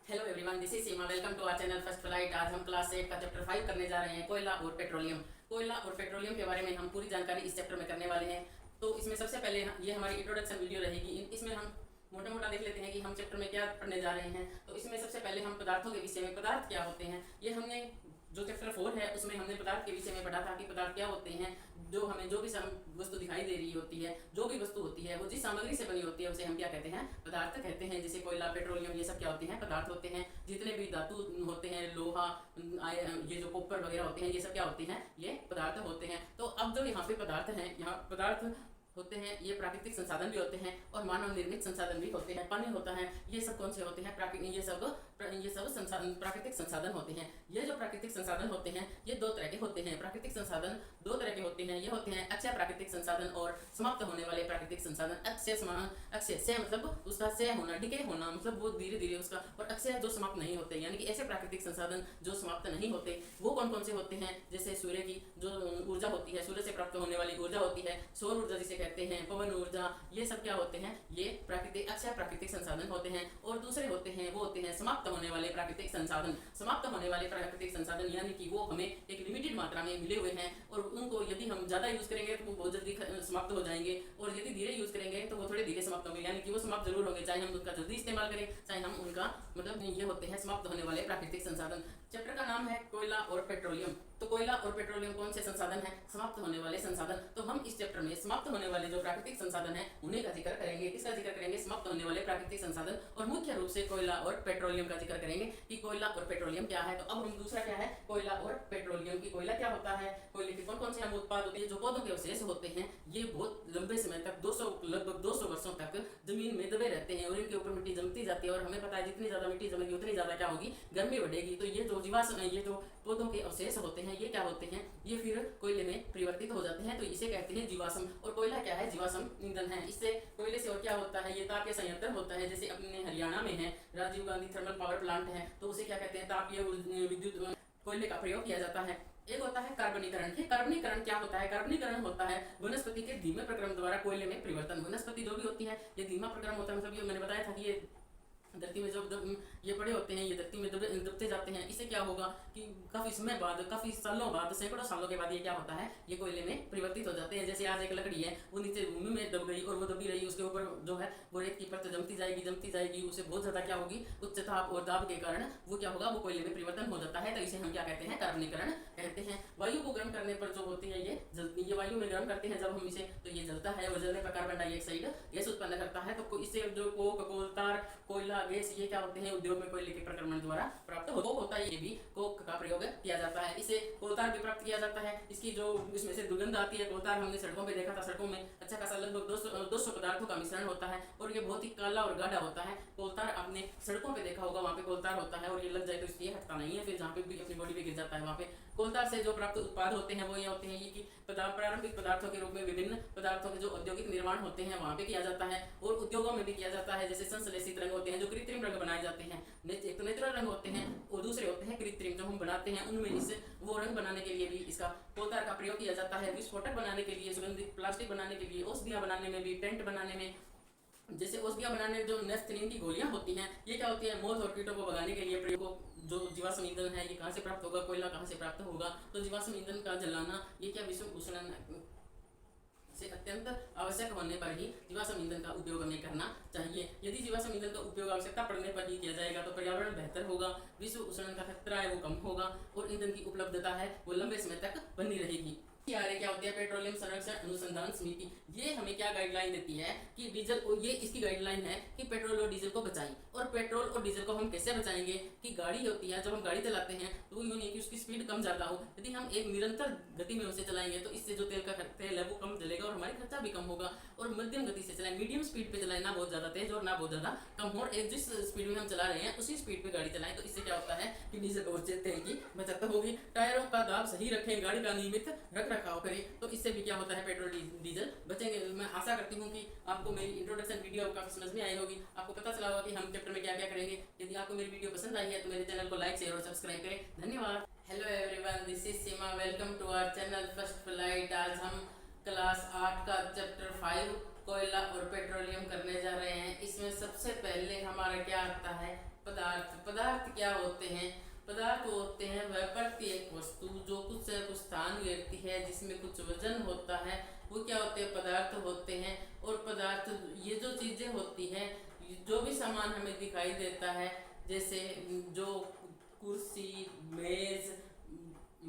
Hello everyone, this is Seema. Welcome to our channel first flight. आज हम class 8 का chapter 5 करने जा रहे हैं, कोयला और पेट्रोलियम। कोयला और पेट्रोलियम के बारे में हम पूरी जानकारी इस चैप्टर में करने वाले हैं। तो इसमें सबसे पहले ये हमारी इंट्रोडक्शन वीडियो रहेगी। इसमें हम मोटा मोटा देख लेते हैं कि हम चैप्टर में क्या पढ़ने जा रहे हैं। तो इसमें सबसे पहले हम पदार्थों के विषय में, पदार्थ क्या होते हैं, ये हमने जो चैप्टर 4 है उसमें हमने पदार्थ के विषय में पढ़ा था कि पदार्थ क्या होते हैं। जो हमें जो भी वस्तु दिखाई दे रही होती है, जो भी वस्तु होती है, वो जिस सामग्री से बनी होती है उसे हम क्या कहते हैं, पदार्थ कहते हैं। जैसे कोयला, पेट्रोलियम, ये सब क्या होते हैं, पदार्थ होते हैं। जितने भी धातु होते हैं, लोहा, ये जो कॉपर वगैरह होते हैं, ये सब क्या होते हैं, ये पदार्थ होते हैं। तो अब जो यहाँ पे पदार्थ हैं, यहाँ पदार्थ होते हैं, ये प्राकृतिक संसाधन भी होते हैं और मानव निर्मित संसाधन भी होते हैं। पानी होता है, ये सब कौन से होते हैं, ये सब संसाधन, प्राकृतिक संसाधन होते हैं। ये जो प्राकृतिक संसाधन होते हैं, ये दो तरह के होते हैं। प्राकृतिक संसाधन दो तरह के होते हैं। ये होते हैं अक्षय प्राकृतिक संसाधन और समाप्त होने वाले प्राकृतिक संसाधन। अक्षय से मतलब उसका क्षय होना, डिके होना, मतलब वो धीरे धीरे उसका, और अक्षय जो समाप्त नहीं होते, यानी कि ऐसे प्राकृतिक संसाधन जो समाप्त नहीं होते, वो कौन कौन से होते हैं। जैसे सूर्य की जो ऊर्जा होती है, सूर्य से प्राप्त होने वाली ऊर्जा होती है, सौर ऊर्जा जिसे कहते हैं, पवन ऊर्जा, ये सब क्या होते हैं, ये प्राकृतिक अक्षय प्राकृतिक संसाधन होते हैं। और दूसरे होते हैं, वो होते हैं समाप्त होने वाले प्राकृतिक संसाधन। समाप्त होने वाले प्राकृतिक संसाधन यानी कि वो हमें एक लिमिटेड मात्रा में मिले हुए हैं और उनको यदि हम ज्यादा यूज करेंगे तो वो बहुत जल्दी समाप्त हो जाएंगे, और यदि धीरे यूज करेंगे तो वो थोड़े धीरे समाप्त होंगे, यानी कि वो समाप्त जरूर होंगे, चाहे हम उनका जल्दी इस्तेमाल करें, चाहे हम उनका मतलब ये होते हैं समाप्त होने वाले प्राकृतिक संसाधन। चैप्टर का नाम है कोयला और पेट्रोलियम। तो कोयला और पेट्रोलियम कौन से संसाधन है, समाप्त होने वाले संसाधन। तो हम इस चैप्टर में समाप्त होने वाले जो प्राकृतिक संसाधन है उन्हीं का जिक्र करेंगे। किसका जिक्र करेंगे, समाप्त होने वाले प्राकृतिक संसाधन, और मुख्य रूप से कोयला और पेट्रोलियम का जिक्र करेंगे कि कोयला और पेट्रोलियम क्या है। तो अब हम दूसरा क्या है, कोयला और पेट्रोलियम की। कोयला क्या होता है, कोयले के कौन कौन से उत्पाद होते हैं। जो पौधों के अवशेष होते हैं, ये बहुत लंबे समय तक लगभग 200 वर्षों तक जमीन में दबे रहते हैं और इनके ऊपर मिट्टी जमती जाती है। और हमें पता है जितनी ज्यादा मिट्टी जमेगी उतनी ज्यादा क्या होगी, गर्मी बढ़ेगी। तो ये जो जीवाश्म, ये जो पौधों के अवशेष होते हैं, ये क्या होते हैं, ये फिर कोयले में परिवर्तित हो जाते हैं। तो इसे कहते हैं जीवाश्म। और कोयला क्या है, जीवाश्म ईंधन है। इससे कोयले से और क्या होता है, ये तापीय संयंत्र होता है। जैसे अपने हरियाणा में है Rajiv Gandhi thermal power plant है, तो उसे क्या कहते हैं, तापीय विद्युत कोयले का प्रयोग किया जाता है। एक होता है कार्बनीकरण। ये कार्बनीकरण क्या होता है, कार्बनीकरण होता है वनस्पति के धीमे प्रक्रम द्वारा कोयले में परिवर्तन। वनस्पति जो भी होती है, ये धीमा प्रक्रम होता है, मतलब ये मैंने बताया था कि ये धरती में जब ये बड़े होते हैं, ये धरती में दबते जाते हैं। इससे क्या होगा कि काफी समय बाद, काफी सालों बाद, सैकड़ों सालों के बाद ये क्या होता है, ये कोयले में परिवर्तित हो जाते हैं। जैसे आज एक लकड़ी है, वो नीचे भूमि में दब गई और वो दबी रही, उसके ऊपर जो है वो रेत की परत जमती जाएगी, उसे बहुत ज्यादा क्या होगी, उच्च ताप और दाब के कारण वो क्या होगा, वो कोयले में परिवर्तन हो जाता है। तो इसे हम क्या कहते हैं, कार्बनीकरण कहते हैं। वायु को गर्म करने पर जो होती है, ये वायु में गर्म करते हैं जब हम इसे, तो ये जलता है और जलने पर कार्बन डाइऑक्साइड गैस उत्पन्न करता है। तो इससे जो कोक, कोलतार, कोयला, गैस, ये क्या होते हैं, उद्योग में कोयले के प्रक्रमण द्वारा प्राप्त होता है। ये भी कोक का प्रयोग किया जाता है। इसे कोलतार भी प्राप्त किया जाता है। इसकी जो इसमें से दुर्गंध आती है, कोलतार हमने सड़कों पे देखा था, सड़कों में अच्छा खासा लगभग 200 पदार्थों का मिश्रण होता है और ये बहुत ही काला और गाढ़ा होता है। कोलतार आपने सड़कों पे देखा होगा, वहाँ पे कोलतार होता है और ये लग जाए तो इसलिए हटता नहीं है, फिर जहाँ पे भी अपनी बॉडी पे गिर जाता है वहाँ पे। कोलतार से जो प्राप्त उत्पाद होते हैं वो ये होते हैं कि प्रारंभिक पदार्थों के रूप में विभिन्न पदार्थों के जो औद्योगिक निर्माण होते हैं वहाँ पे किया जाता है और उद्योगों में भी किया जाता है। जैसे संश्लेषित रंग होते हैं, जो कृत्रिम रंग बनाए जाते हैं। एक तो नेचुरल रंग होते हैं और दूसरे होते हैं कृत्रिम, जो हम बनाते हैं उनमें इस वो रंग बनाने के लिए भी इसका कोलतार का प्रयोग किया जाता है। विस्फोटक बनाने के लिए, सुगंधित प्लास्टिक बनाने के लिए, औषधियां बनाने में भी, पेंट बनाने में, जैसे औषधियां बनाने में जो नेफ्थलीन की गोलियां होती हैं, ये क्या होती है, मौत और कीटों को भगाने के लिए प्रयोग। जो जीवाश्म ईंधन है, ये कहाँ से प्राप्त होगा, कोयला कहाँ से प्राप्त होगा। तो जीवाश्म ईंधन का जलाना, ये क्या विश्व उष्णन से अत्यंत आवश्यक होने पर ही जीवाश्म ईंधन का उपयोग हमें करना चाहिए। यदि जीवाश्म ईंधन का उपयोग आवश्यकता पड़ने पर ही किया जाएगा तो पर्यावरण बेहतर होगा, विश्व उष्णन का खतरा है वो कम होगा और ईंधन की उपलब्धता है वो लंबे समय तक बनी रहेगी। क्या होती है, पेट्रोलियम संरक्षण अनुसंधान समिति। ये हमें क्या गाइडलाइन देती है कि डीजल, ये इसकी गाइडलाइन है कि पेट्रोल और डीजल को बचाएं। और पेट्रोल और डीजल को हम कैसे बचाएंगे कि गाड़ी होती है, जब हम गाड़ी चलाते हैं तो यूं नहीं कि उसकी स्पीड कम ज्यादा हो, यदि हम एक निरंतर गति में उसे चलाएंगे तो इससे जो तेल है वो कम जलेगा और हमारी खर्चा भी कम होगा। और मध्यम गति से चलाएं, मीडियम स्पीड पे चलाएं, ना बहुत ज्यादा तेज और ना बहुत ज्यादा कम हो। एक जिस स्पीड में हम चला रहे हैं उसी स्पीड पे गाड़ी चलाएं, तो इससे क्या होता है कि डीजल और तेल की बचत होगी। टायरों का दाब सही रखें, गाड़ी का नियमित रख रखाव करें, तो इससे भी क्या होता है, पेट्रोल डीजल बचेंगे। मैं आशा करती हूँ कि आपको मेरी इंट्रोडक्शन वीडियो काफी समझ में आई होगी, आपको पता चला होगा कि हम चैप्टर में क्या क्या करेंगे। यदि आपको मेरी वीडियो पसंद आई है तो मेरे चैनल को लाइक, शेयर और सब्सक्राइब करें। धन्यवाद। Hello everyone, this is Seema. Welcome to our channel first flight. आज हम क्लास 8 का चैप्टर 5 कोयला और पेट्रोलियम करने जा रहे हैं। इसमें सबसे पहले हमारा क्या आता है, पदार्थ। क्या होते हैं? पदार्थ होते हैं वह प्रत्येक वस्तु जो कुछ कुछ स्थान घेरती है, जिसमें कुछ वजन होता है, वो क्या होते हैं? पदार्थ होते हैं। और पदार्थ, ये जो चीजें होती हैं, जो भी सामान हमें दिखाई देता है, जैसे जो कुर्सी, मेज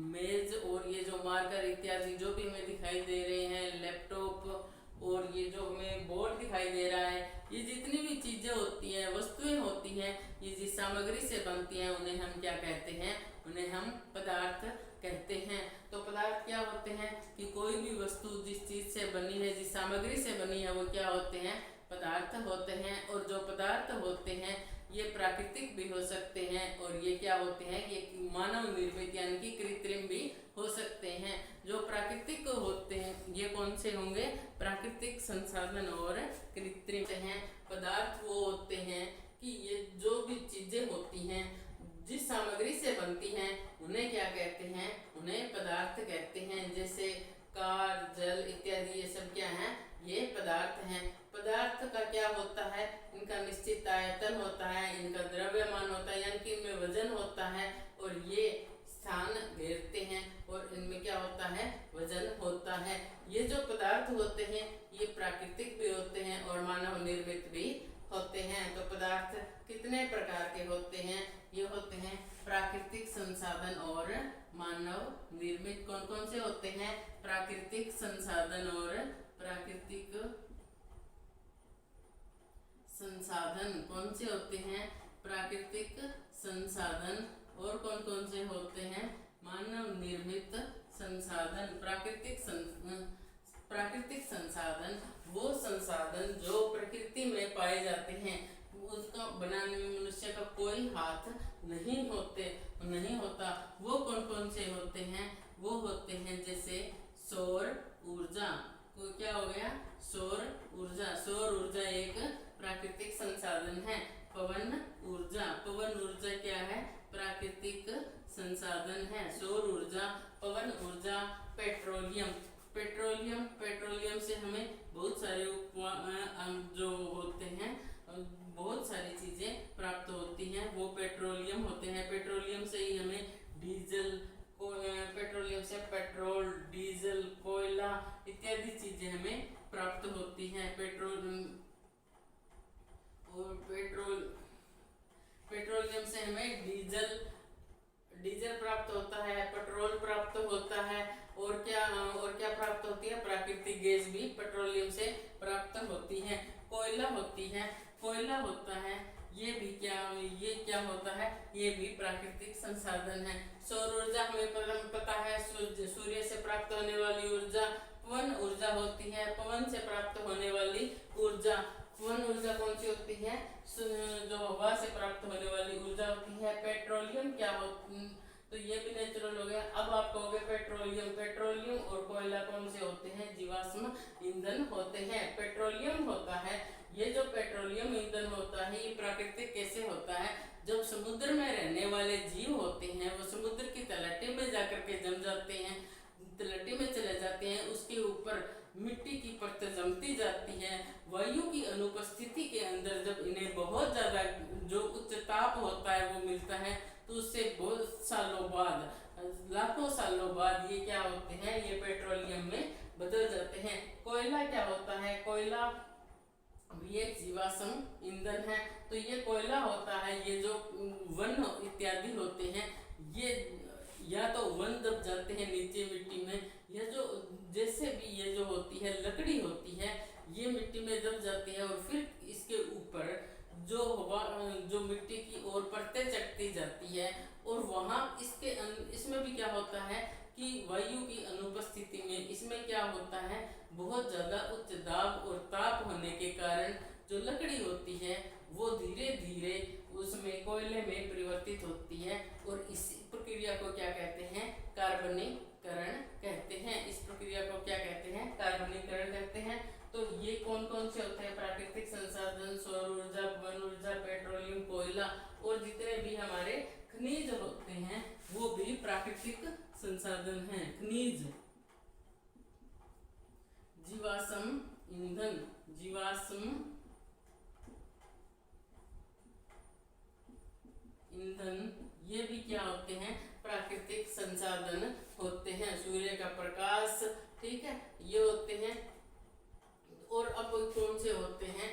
मेज और ये जो मार्कर इत्यादि जो भी हमें दिखाई दे रहे हैं, लैपटॉप और ये जो हमें बोर्ड दिखाई दे रहा है, ये जितनी भी चीजें होती हैं, वस्तुएं होती हैं, ये जिस सामग्री से बनती हैं, उन्हें हम क्या कहते हैं? उन्हें हम पदार्थ कहते हैं। तो पदार्थ क्या होते हैं कि कोई भी वस्तु जिस चीज से बनी है, जिस सामग्री से बनी है, वो क्या होते हैं? पदार्थ होते हैं। और जो पदार्थ होते हैं ये प्राकृतिक भी हो सकते हैं, और ये क्या होते हैं? ये मानव निर्मित यानी कि कृत्रिम भी हो सकते हैं। जो प्राकृतिक होते हैं ये कौन से होंगे? प्राकृतिक संसाधन और कृत्रिम हैं। पदार्थ वो होते हैं कि ये जो भी चीजें होती हैं, जिस सामग्री से बनती हैं, उन्हें क्या कहते हैं? उन्हें पदार्थ कहते हैं। जैसे कार, जल इत्यादि, ये सब क्या हैं? ये पदार्थ हैं। पदार्थ का क्या होता है? इनका निश्चित आयतन होता है, इनका द्रव्यमान होता है, यानी कि इनमें वजन होता है, और ये स्थान घेरते हैं, और इनमें क्या होता है? वजन होता है। ये जो पदार्थ होते हैं ये प्राकृतिक भी होते हैं और मानव निर्मित भी होते हैं। तो पदार्थ कितने प्रकार के होते हैं? ये होते हैं प्राकृतिक संसाधन और मानव निर्मित। कौन कौन से होते हैं? प्राकृतिक संसाधन और प्राकृतिक संसाधन कौन से होते हैं? प्राकृतिक संसाधन। और कौन कौन से होते हैं? मानव निर्मित संसाधन। प्राकृतिक संसाधन वो संसाधन जो प्रकृति में पाए जाते हैं, उसका बनाने में मनुष्य का कोई हाथ नहीं होता। वो कौन कौन से होते हैं? वो होते हैं जैसे सौर ऊर्जा। को क्या हो गया? सौर ऊर्जा। सौर ऊर्जा एक प्राकृतिक संसाधन है। पवन ऊर्जा क्या है? प्राकृतिक संसाधन है। सौर ऊर्जा, पवन ऊर्जा, पेट्रोलियम से हमें बहुत सारे जो होते हैं, बहुत सारी चीजें प्राप्त होती हैं, वो पेट्रोलियम होते हैं। पेट्रोलियम से ही हमें डीजल, पेट्रोलियम से पेट्रोल, डीजल, कोयला इत्यादि चीजें हमें प्राप्त होती हैं। पेट्रोलियम से हमें डीजल प्राप्त होता है, पेट्रोल प्राप्त होता है, और क्या प्राप्त होती है? प्राकृतिक गैस भी पेट्रोलियम से प्राप्त होती है। कोयला होता है, ये क्या होता है? ये भी प्राकृतिक संसाधन है। सौर ऊर्जा हमें पता है, सूर्य से प्राप्त होने वाली ऊर्जा। पवन ऊर्जा होती है, पवन से प्राप्त होने वाली ऊर्जा। पवन ऊर्जा कौन सी होती है? जो हवा से प्राप्त होने वाली ऊर्जा होती है। पेट्रोलियम क्या होती? तो ये भी नेचुरल हो गया। अब आप कहोगे पेट्रोलियम और कोयला कौन से होते हैं? जीवाश्म ईंधन होते हैं। पेट्रोलियम होता है, ये जो पेट्रोलियम ईंधन होता है ये प्राकृतिक कैसे होता है? जब समुद्र में रहने वाले जीव होते हैं वो समुद्र की तलहटी में जाकर के जम जाते हैं, तलहटी में चले जाते हैं, उसके ऊपर मिट्टी की परत जमती जाती है। वायु की अनुपस्थिति के अंदर जब इन्हें बहुत ज्यादा जो उच्च ताप होता है वो मिलता है, तो उससे बहुत सालों बाद, लाखों सालों बाद ये क्या होते हैं? ये पेट्रोलियम में बदल जाते हैं। कोयला क्या होता है? कोयला भी एक जीवाश्म ईंधन है। तो ये कोयला होता है, ये जो वन इत्यादि होते हैं, ये या तो वन दब जाते हैं नीचे मिट्टी में, या जो जैसे भी ये जो होती है लकड़ी होती है, ये मिट्टी में दब जाती है, और फिर इसके ऊपर जो मिट्टी की ओर परतें चढ़ती जाती है, और वहाँ इसमें भी क्या होता है कि वायु की अनुपस्थिति में इसमें क्या होता है? बहुत ज़्यादा उच्च दाब और ताप होने के कारण जो लकड़ी होती है वो धीरे धीरे उसमें कोयले में परिवर्तित होती है, और इस प्रक्रिया को क्या कहते हैं? कार्बनीकरण कहते हैं। इस प्रक्रिया को क्या कहते हैं? कार्बनीकरण कहते हैं। तो ये कौन कौन से होते हैं? प्राकृतिक संसाधन, सौर ऊर्जा, वन ऊर्जा, पेट्रोलियम, कोयला, और जितने भी हमारे खनिज होते हैं वो भी प्राकृतिक संसाधन हैं। खनिज, जीवाश्म ईंधन, ईंधन, ये भी क्या होते हैं, प्राकृतिक संसाधन होते हैं। सूर्य का प्रकाश, ठीक है, ये होते हैं। और अब कौन से होते हैं,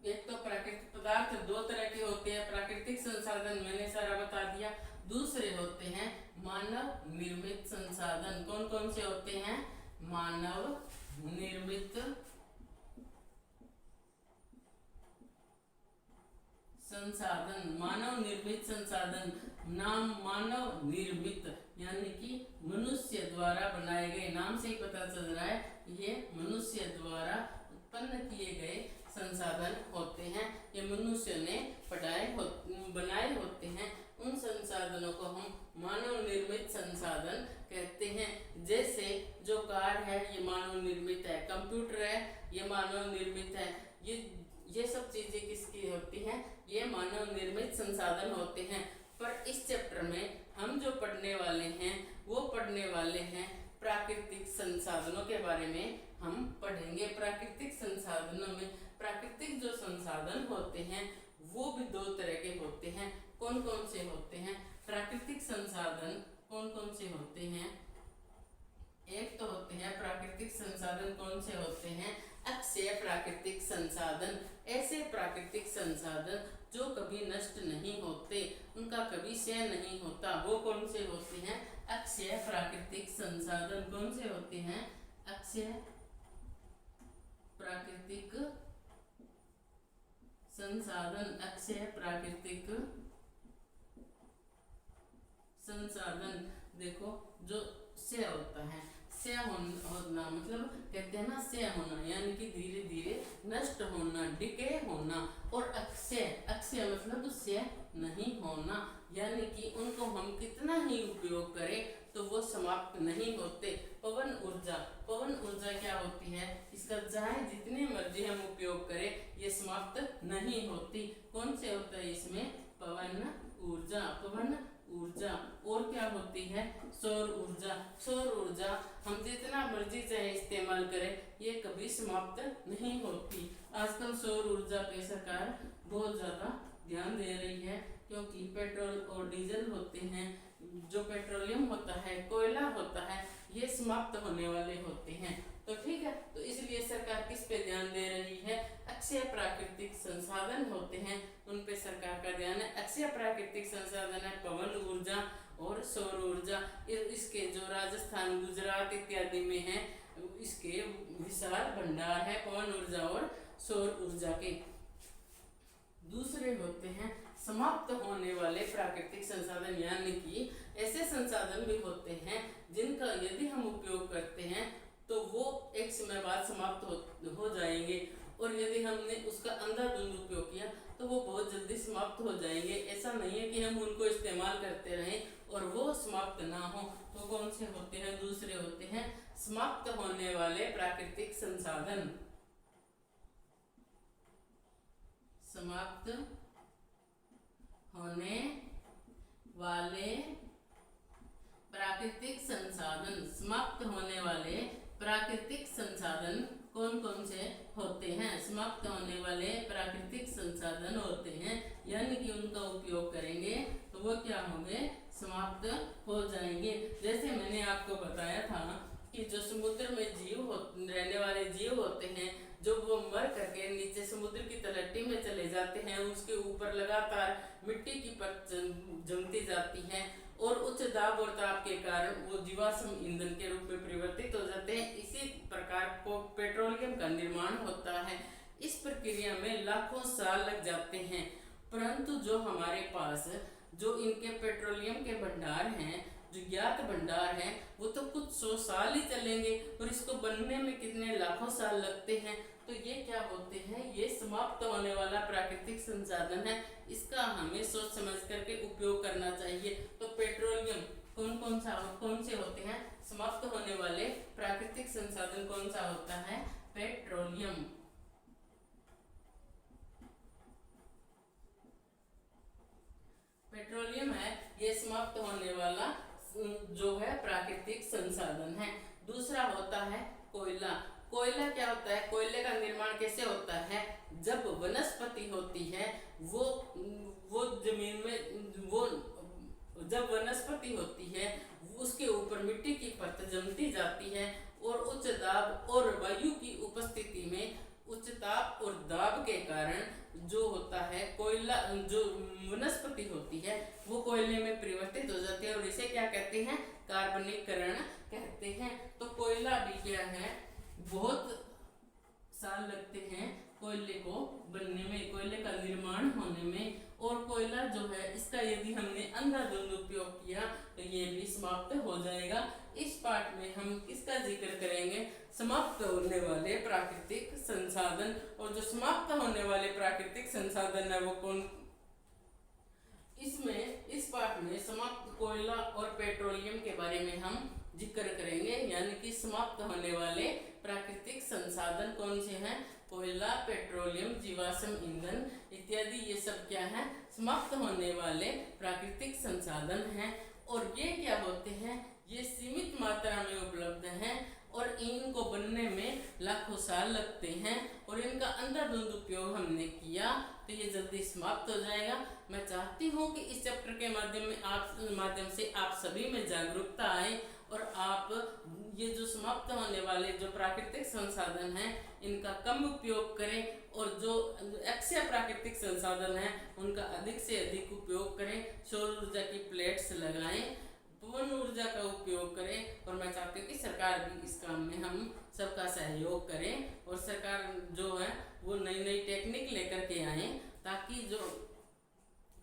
एक तो प्राकृतिक पदार्थ दो तरह के होते हैं, प्राकृतिक संसाधन मैंने सारा बता दिया। दूसरे होते हैं मानव निर्मित संसाधन। कौन कौन से होते हैं, मानव निर्मित संसाधन। मानव निर्मित संसाधन, नाम मानव निर्मित यानी कि मनुष्य द्वारा बनाए गए, नाम से ही पता चल रहा है ये मनुष्य द्वारा उत्पन्न किए गए संसाधन होते हैं। ये मनुष्य ने बनाए होते हैं। उन संसाधनों को हम मानव निर्मित संसाधन कहते हैं। जैसे जो कार है ये मानव निर्मित है, कंप्यूटर है ये मानव निर्मित है। ये सब चीजें किसकी होती हैं, ये मानव निर्मित संसाधन होते हैं। पर इस चैप्टर में हम जो पढ़ने वाले हैं वो पढ़ने वाले हैं प्राकृतिक संसाधनों के बारे में हम पढ़ेंगे। प्राकृतिक संसाधनों में प्राकृतिक जो संसाधन होते हैं वो भी दो तरह के होते हैं। कौन कौन से होते हैं प्राकृतिक संसाधन, कौन कौन से होते हैं, एक तो होते हैं प्राकृतिक संसाधन कौन से होते हैं, अक्षय प्राकृतिक संसाधन। ऐसे प्राकृतिक संसाधन जो कभी नष्ट नहीं होते, उनका कभी क्षय नहीं होता, वो कौन से होते हैं, अक्षय प्राकृतिक संसाधन। कौन से होते हैं, अक्षय प्राकृतिक संसाधन। अक्षय प्राकृतिक संसाधन। देखो जो क्षय होता है, क्षय होना मतलब कहते हैं ना क्षय होना, यानी कि धीरे धीरे नष्ट होना, डिके होना। और अक्षय, अक्षय मतलब क्षय नहीं होना, यानी कि उनको हम कितना ही उपयोग करें तो वो समाप्त नहीं होते। पवन ऊर्जा, पवन ऊर्जा क्या होती है, इसका चाहे जितने मर्जी हम उपयोग करें ये समाप्त नहीं होती। कौन से होता है इसमें, पवन ऊर्जा, पवन ऊर्जा। और क्या होती है, सौर ऊर्जा। सौर ऊर्जा हम जितना मर्जी चाहे इस्तेमाल करें ये कभी समाप्त नहीं होती। आजकल सौर ऊर्जा पे सरकार बहुत ज़्यादा ध्यान दे रही है, क्योंकि पेट्रोल और डीजल होते हैं, जो पेट्रोलियम होता है, कोयला होता है, ये समाप्त होने वाले होते हैं। तो ठीक है, तो इसलिए सरकार किस पे ध्यान दे रही है, अक्षय प्राकृतिक संसाधन होते हैं उन पे सरकार का ध्यान है। अक्षय प्राकृतिक संसाधन है पवन ऊर्जा और सौर ऊर्जा। इसके जो राजस्थान, गुजरात इत्यादि में है, इसके विशाल भंडार है पवन ऊर्जा और सौर ऊर्जा के। दूसरे होते हैं समाप्त होने वाले प्राकृतिक संसाधन, यानी कि ऐसे संसाधन भी होते हैं जिनका यदि हम उपयोग करते हैं तो वो एक समय बाद समाप्त हो जाएंगे, और यदि हमने उसका अंधाधुंध उपयोग किया तो वो बहुत जल्दी समाप्त हो जाएंगे। ऐसा नहीं है कि हम उनको इस्तेमाल करते रहें और वो समाप्त ना हो। तो कौन से होते हैं, दूसरे होते हैं समाप्त होने वाले प्राकृतिक संसाधन। समाप्त होने वाले प्राकृतिक संसाधन। समाप्त होने वाले प्राकृतिक संसाधन कौन कौन से होते हैं, समाप्त होने वाले प्राकृतिक संसाधन होते हैं, यानी कि उनका उपयोग करेंगे तो वो क्या होंगे, समाप्त हो जाएंगे। जैसे मैंने आपको बताया था कि जो समुद्र में रहने वाले जीव होते हैं, जो वो मर करके नीचे समुद्र की तलहटी में चले जाते हैं, उसके ऊपर लगातार मिट्टी की परत जमती जाती है और उच्च दाब और ताप के कारण वो जीवाश्म ईंधन के रूप में परिवर्तित हो जाते हैं। इसी प्रकार को पेट्रोलियम का निर्माण होता है। इस प्रक्रिया में लाखों साल लग जाते हैं, परंतु जो हमारे पास जो इनके पेट्रोलियम के भंडार हैं, जो ज्ञात भंडार हैं, वो तो कुछ 100 साल ही चलेंगे और इसको बनने में कितने लाखों साल लगते हैं। तो ये क्या होते हैं, ये समाप्त होने वाला प्राकृतिक संसाधन है, इसका हमें सोच समझ करके उपयोग करना चाहिए। तो पेट्रोलियम कौन से होते हैं, समाप्त होने वाले प्राकृतिक संसाधन कौन सा होता है, पेट्रोलियम। पेट्रोलियम है ये समाप्त होने वाला जो है प्राकृतिक संसाधन है। दूसरा होता है कोयला। कोयला क्या होता है, कोयले का निर्माण कैसे होता है, जब वनस्पति होती है वो जमीन में वो जब वनस्पति होती है उसके ऊपर मिट्टी की परत जमती जाती है और उच्च दाब और वायु की उपस्थिति में उच्च ताप और दाब के कारण जो होता है कोयला, जो वनस्पति होती है वो कोयले में परिवर्तित हो जाती है और इसे क्या कहते हैं, कार्बनीकरण कहते हैं। तो कोयला भी क्या है, बहुत साल लगते हैं कोयले को बनने में, कोयले का निर्माण होने में। और कोयला जो है इसका यदि हमने अंधाधुंध उपयोग किया तो ये भी समाप्त हो जाएगा। इस पार्ट में हम किसका जिक्र करेंगे, समाप्त होने वाले प्राकृतिक संसाधन। और जो समाप्त होने वाले प्राकृतिक संसाधन है वो कौन, इसमें इस पार्ट में समाप्त कोयला और पेट्रोलियम के बारे में हम जिक्र करेंगे, यानी कि समाप्त होने वाले प्राकृतिक संसाधन कौन से हैं, कोयला, पेट्रोलियम, जीवाश्म ईंधन इत्यादि, ये सब क्या है, समाप्त होने वाले प्राकृतिक संसाधन हैं। और ये क्या होते हैं, ये सीमित मात्रा में उपलब्ध हैं और इनको बनने में लाखों साल लगते हैं और इनका अंधाधुंध उपयोग हमने किया तो ये जल्दी समाप्त हो जाएगा। मैं चाहती हूँ कि इस चैप्टर के माध्यम से आप सभी में जागरूकता आए और आप ये जो समाप्त होने वाले जो प्राकृतिक संसाधन हैं इनका कम उपयोग करें और जो अक्षय प्राकृतिक संसाधन हैं उनका अधिक से अधिक उपयोग करें। सौर ऊर्जा की प्लेट्स लगाएं, पवन ऊर्जा का उपयोग करें। और मैं चाहती हूँ कि सरकार भी इस काम में हम सबका सहयोग करें और सरकार जो है वो नई नई टेक्निक लेकर के आए ताकि जो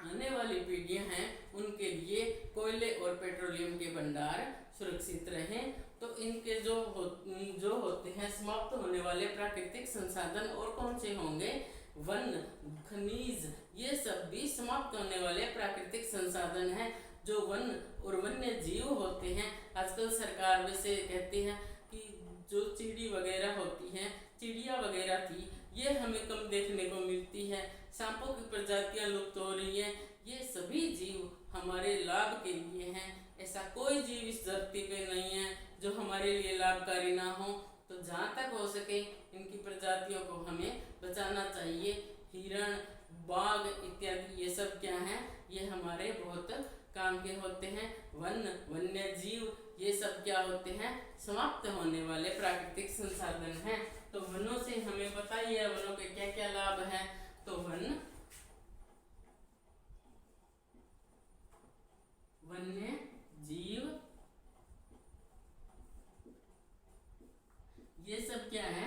आने वाली पीढ़ियां हैं उनके लिए कोयले और पेट्रोलियम के भंडार सुरक्षित रहें। तो इनके जो होते हैं समाप्त होने वाले प्राकृतिक संसाधन और कौन से होंगे, वन, खनिज, ये सब भी समाप्त होने वाले प्राकृतिक संसाधन हैं। जो वन और वन्य जीव होते हैं, आजकल सरकार वैसे कहती है कि जो चिड़ी वगैरह होती हैं, चिड़िया वगैरह थी, ये हमें कम देखने को मिलती है, सांपों की प्रजातियां लुप्त हो रही हैं। ये सभी जीव हमारे लाभ के लिए हैं। ऐसा कोई जीव इस धरती पे नहीं है जो हमारे लिए लाभकारी ना हो। तो जहाँ तक हो सके इनकी प्रजातियों को हमें बचाना चाहिए। हिरण, बाघ इत्यादि ये सब क्या हैं, ये हमारे बहुत काम के होते हैं। वन, वन्य जीव ये सब क्या होते हैं, समाप्त होने वाले प्राकृतिक संसाधन हैं। तो वनों से हमें बताइए वनों के क्या क्या लाभ हैं। तो वन, वन्य जीव ये सब क्या है,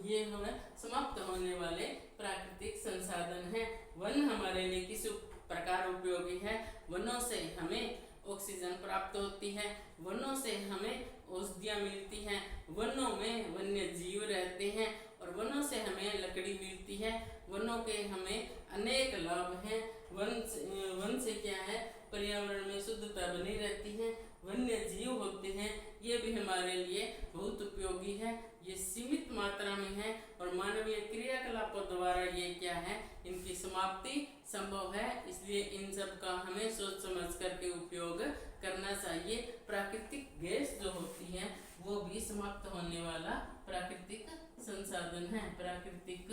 ये हमें समाप्त होने वाले प्राकृतिक संसाधन हैं। वन हमारे लिए किस प्रकार उपयोगी है, वनों से हमें ऑक्सीजन प्राप्त होती है, वनों से हमें औषधियाँ मिलती हैं, वनों में वन्य जीव रहते हैं और वनों से हमें लकड़ी मिलती है। वनों के हमें अनेक लाभ हैं। वन से क्या है, पर्यावरण में शुद्धता बनी रहती है। वन्य जीव होते हैं ये भी हमारे लिए बहुत उपयोगी है। ये सीमित मात्रा में है और मानवीय क्रियाकलापों द्वारा ये क्या है, इनकी समाप्ति संभव है। इसलिए इन सब का हमें सोच समझ करके उपयोग करना चाहिए। प्राकृतिक गैस जो होती है वो भी समाप्त होने वाला प्राकृतिक संसाधन है। प्राकृतिक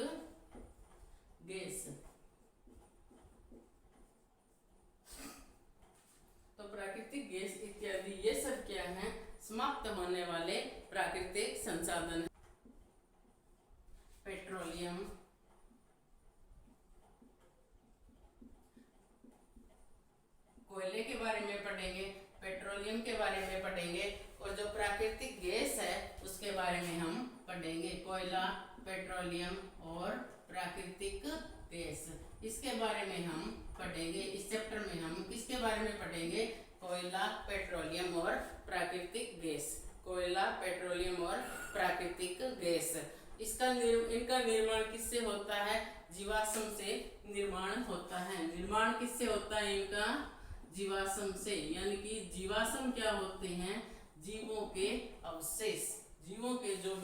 गैस, तो प्राकृतिक गैस इत्यादि ये सब क्या है, समाप्त होने वाले प्राकृतिक संसाधन। पेट्रोलियम, कोयले के बारे में पढ़ेंगे, पेट्रोलियम के बारे में पढ़ेंगे और जो प्राकृतिक गैस है उसके बारे में हम पढ़ेंगे। कोयला, पेट्रोलियम और प्राकृतिक गैस, इसके बारे में हम पढ़ेंगे। इस चैप्टर में हम किसके बारे में पढ़ेंगे, कोयला, पेट्रोलियम और प्राकृतिक गैस। कोयला, पेट्रोलियम और प्राकृतिक गैस, इनका निर्माण किससे होता है, जीवाश्म से निर्माण होता है। निर्माण किससे होता है इनका, जीवाश्म से। यानी कि जीवाश्म क्या होते हैं, जीवों के अवशेष, जीवों के जो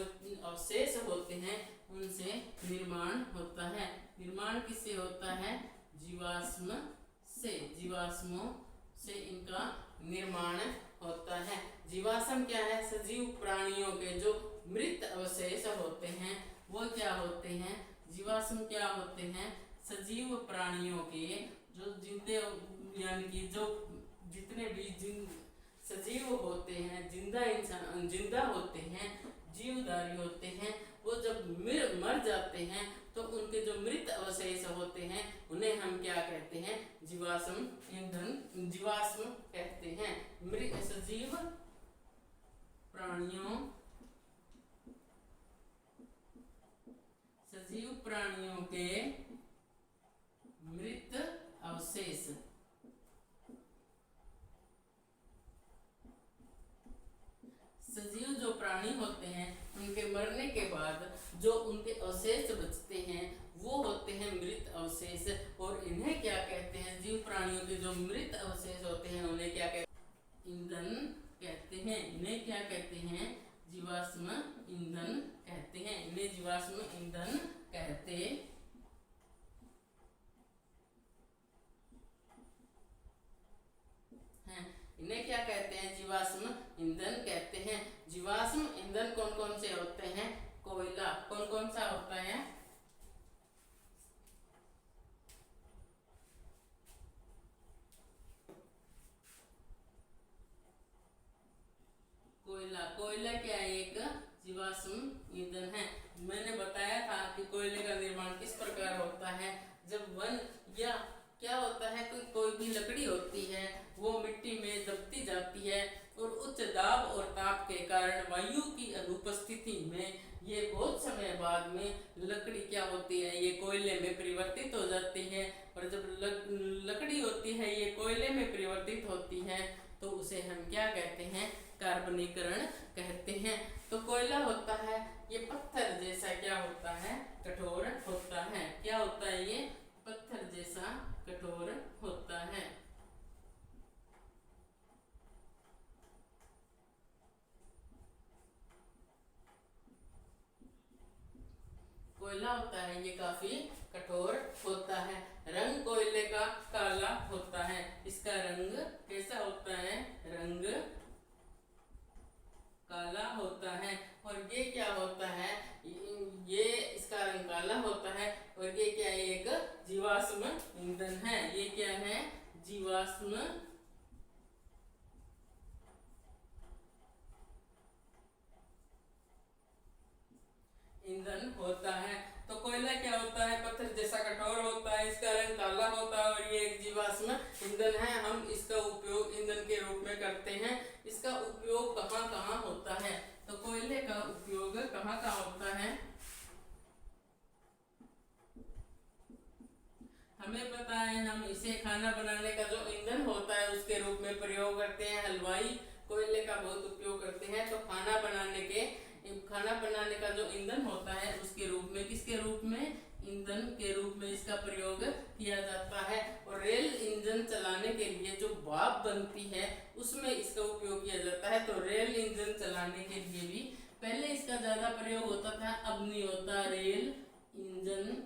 अवशेष होते हैं उनसे निर्माण होता है। निर्माण किससे होता है, जीवाश्म से, जीवाश्मों से इनका निर्माण होता है। जीवाश्म क्या है, सजीव प्राणियों के जो मृत अवशेष होते हैं वो क्या होते हैं, जीवाश्म क्या होते हैं, सजीव प्राणियों के जो जिंदे यानी कि जो जितने भी सजीव होते हैं, जिंदा इंसान, जिंदा होते हैं, जीवधारी होते हैं, वो जब मर जाते हैं तो उनके जो मृत अवशेष होते हैं उन्हें हम क्या कहते हैं? जीवाश्म ईंधन, जीवाश्म कहते हैं। मृत सजीव प्राणियों, सजीव प्राणियों के मृत अवशेष, सजीव जो प्राणी होते हैं उनके मरने के बाद जो उनके अवशेष बचते हैं वो होते हैं मृत अवशेष। और इन्हें क्या कहते हैं? जीव प्राणियों के जो मृत अवशेष होते हैं उन्हें क्या कहते हैं? ईंधन कहते हैं। इन्हें क्या कहते हैं? जीवाश्म ईंधन कहते हैं। इन्हें जीवाश्म ईंधन कहते हैं। इन्हें क्या कहते हैं? जीवाश्म ईंधन कहते हैं। जीवाश्म ईंधन कौन कौन से होते हैं? कोयला कौन कौन सा होता है? कोयला, कोयला क्या है? एक जीवाश्म ईंधन है। मैंने बताया था कि कोयले का निर्माण किस प्रकार होता है। जब वन या क्या होता है, कोई भी लकड़ी होती है वो मिट्टी में दबती जाती है और उच्च दाब और ताप के कारण वायु की अनुपस्थिति में ये बहुत समय बाद में लकड़ी क्या होती है? ये कोयले में परिवर्तित हो जाती है। और जब लकड़ी होती है ये कोयले में परिवर्तित होती है तो उसे हम क्या कहते हैं? कार्बनीकरण कहते हैं। तो कोयला होता है ये पत्थर जैसा क्या होता है? कठोर होता है। क्या होता है? ये पत्थर जैसा कठोर होता है। कोयला होता है ये काफी कठोर होता है। रंग कोयले का काला होता है। इसका रंग कैसा होता है? रंग काला होता है। और ये क्या होता है? ये इसका रंग काला होता है। और ये क्या है? एक जीवाश्म ईंधन है। ये क्या है? जीवाश्म ईंधन होता है। तो कोयला क्या होता है? पत्थर जैसा कठोर होता है, इसका रंग काला होता है और ये एक जीवाश्म ईंधन है। हम इसका उपयोग ईंधन के रूप में करते हैं। इसका उपयोग कहाँ कहाँ होता है? तो कोयले का उपयोग कहाँ कहाँ होता है? हमें पता है हम इसे खाना बनाने का जो ईंधन होता है उसके रूप में प्रयोग करते हैं। हलवाई कोयले का बहुत उपयोग करते हैं। तो खाना बनाने का जो ईंधन होता है उसके रूप में, किसके रूप में? ईंधन के रूप में इसका प्रयोग किया जाता है। और रेल इंजन चलाने के लिए जो भाप बनती है उसमें इसका उपयोग किया जाता है। तो रेल इंजन चलाने के लिए भी पहले इसका ज्यादा प्रयोग होता था, अब नहीं होता। रेल इंजन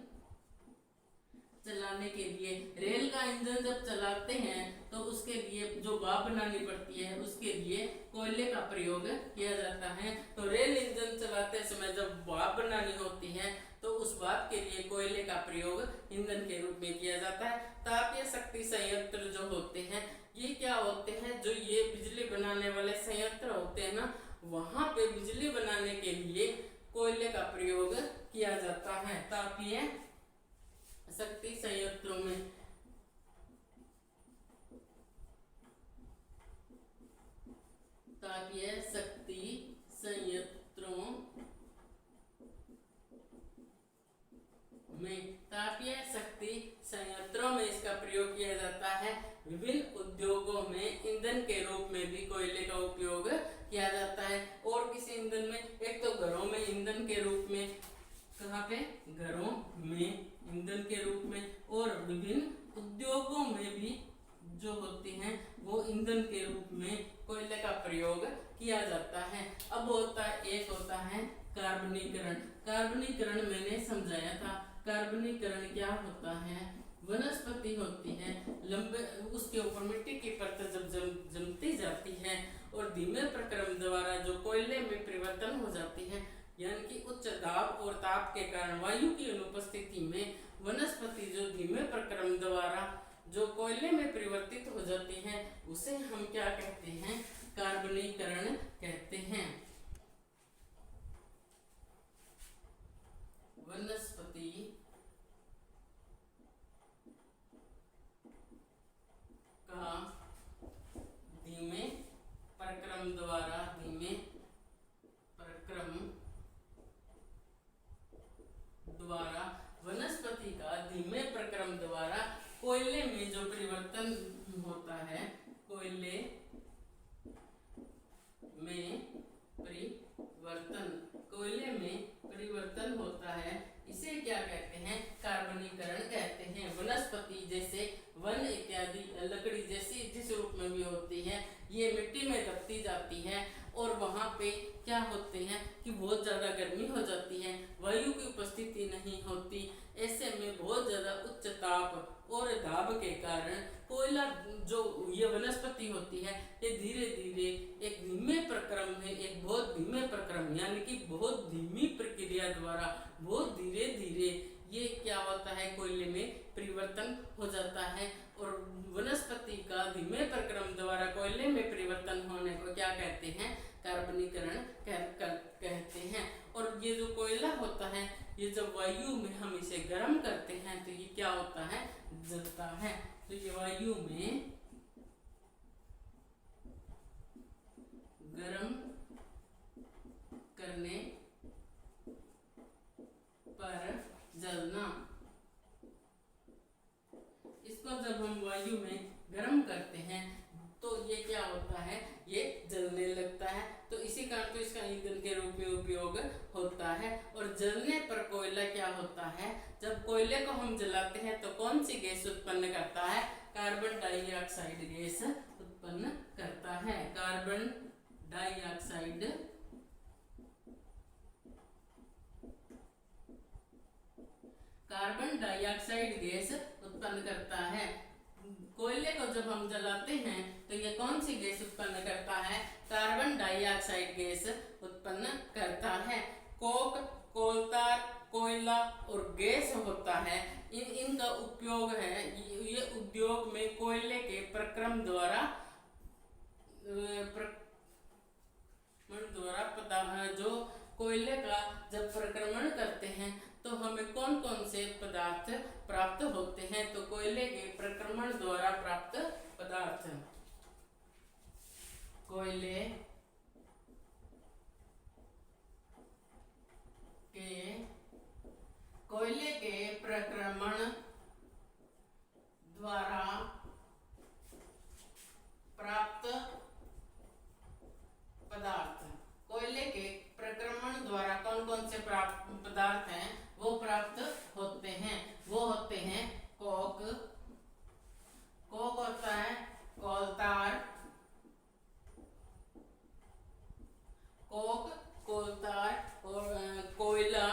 चलाने के लिए, रेल का इंजन जब चलाते हैं तो उसके लिए जो भाप बनानी पड़ती है उसके लिए कोयले का प्रयोग किया जाता है। तो रेल इंजन चलाते समय जब भाप बनानी होती है तो उस भाप के लिए कोयले का प्रयोग ईंधन के रूप में किया जाता है। तापीय शक्ति संयंत्र जो होते हैं ये क्या होते हैं? जो ये बिजली बनाने वाले संयंत्र होते हैं ना, वहां पे बिजली बनाने के लिए कोयले का प्रयोग किया जाता है। तापीय शक्ति संयंत्रों में तापीय शक्ति संयंत्रों में तापीय शक्ति संयंत्रों में इसका प्रयोग किया जाता है। विभिन्न उद्योगों में ईंधन के रूप में भी कोयले का उपयोग किया जाता है। और किसी ईंधन में, एक तो घरों में ईंधन के रूप में, कहाँ पे? घरों में ईंधन के रूप में, और विभिन्न उद्योगों में भी जो होते हैं वो ईंधन के रूप में कोयले का प्रयोग किया जाता है। अब एक होता है कार्बनीकरण। कार्बनीकरण मैंने समझाया था। कार्बनीकरण क्या होता है? वनस्पति होती है, लंबे उसके ऊपर मिट्टी की परत जब जमती जाती है और धीमे प्रक्रम द्वारा जो कोयले में परिवर्तन हो जाती है, यानी कि उच्च दाब और ताप के कारण वायु की अनुपस्थिति में वनस्पति जो धीमे प्रक्रम द्वारा जो कोयले में परिवर्तित हो जाती है उसे हम क्या कहते हैं? कार्बनीकरण कहते हैं। वनस्पति का धीमे प्रक्रम द्वारा वनस्पति का धीमे प्रक्रम द्वारा कोयले में जो परिवर्तन होता है, कोयले में परिवर्तन होता है, इसे क्या कहते हैं? कार्बनीकरण कहते हैं। वनस्पति जैसे वन इत्यादि लकड़ी जैसी जिस रूप में भी होती है, ये मिट्टी में दबती जाती है और वहाँ पे क्या होते हैं कि बहुत ज़्यादा गर्मी हो जाती है, वायु की उपस्थिति नहीं होती। ऐसे में बहुत ज़्यादा उच्च ताप और दाब के कारण कोयला जो ये वनस्पति होती है, ये धीरे धीरे एक धीमे प्रक्रम में, एक बहुत धीमे प्रक्रम यानी कि बहुत धीमी प्रक्रिया द्वारा बहुत धीरे धीरे ये क्या होता है, कोयले में परिवर्तन हो जाता है। और वनस्पति का धीमे प्रक्रम द्वारा कोयले में परिवर्तन होने को क्या कहते हैं? कार्बनीकरण कहते हैं। और ये जो कोयला होता है, ये जब वायु में हम इसे गर्म करते हैं तो ये क्या होता है? जलता है। तो ये वायु में गर्म करने पर जलना, इसको जब हम वायु में गर्म करते हैं तो ये क्या होता है? ये जलने लगता है। तो इसी कारण तो इसका ईंधन के रूप में उपयोग होता है। और जलने पर कोयला क्या होता है? जब कोयले को हम जलाते हैं तो कौन सी गैस उत्पन्न करता है? कार्बन डाइऑक्साइड गैस उत्पन्न करता है। कार्बन डाइऑक्साइड गैस उत्पन्न करता है। कोयले को जब हम जलाते हैं तो ये कौन सी गैस उत्पन्न करता है? कार्बन डाइऑक्साइड गैस उत्पन्न करता है। कोक, कोलतार, कोयला और गैस होता है, इनका उपयोग है, ये उद्योग में कोयले के प्रक्रम द्वारा जो कोयले का जब प्रक्रमण करते हैं तो हमें कौन कौन से पदार्थ प्राप्त होते हैं? तो कोयले के प्रक्रमण द्वारा प्राप्त पदार्थ, कोयले के प्रक्रमण द्वारा प्राप्त पदार्थ, कोयले के प्रक्रमण द्वारा कौन कौन से प्राप्त पदार्थ हैं वो प्राप्त होते हैं? वो होते हैं कोक होता है, कोलतार, और कोयला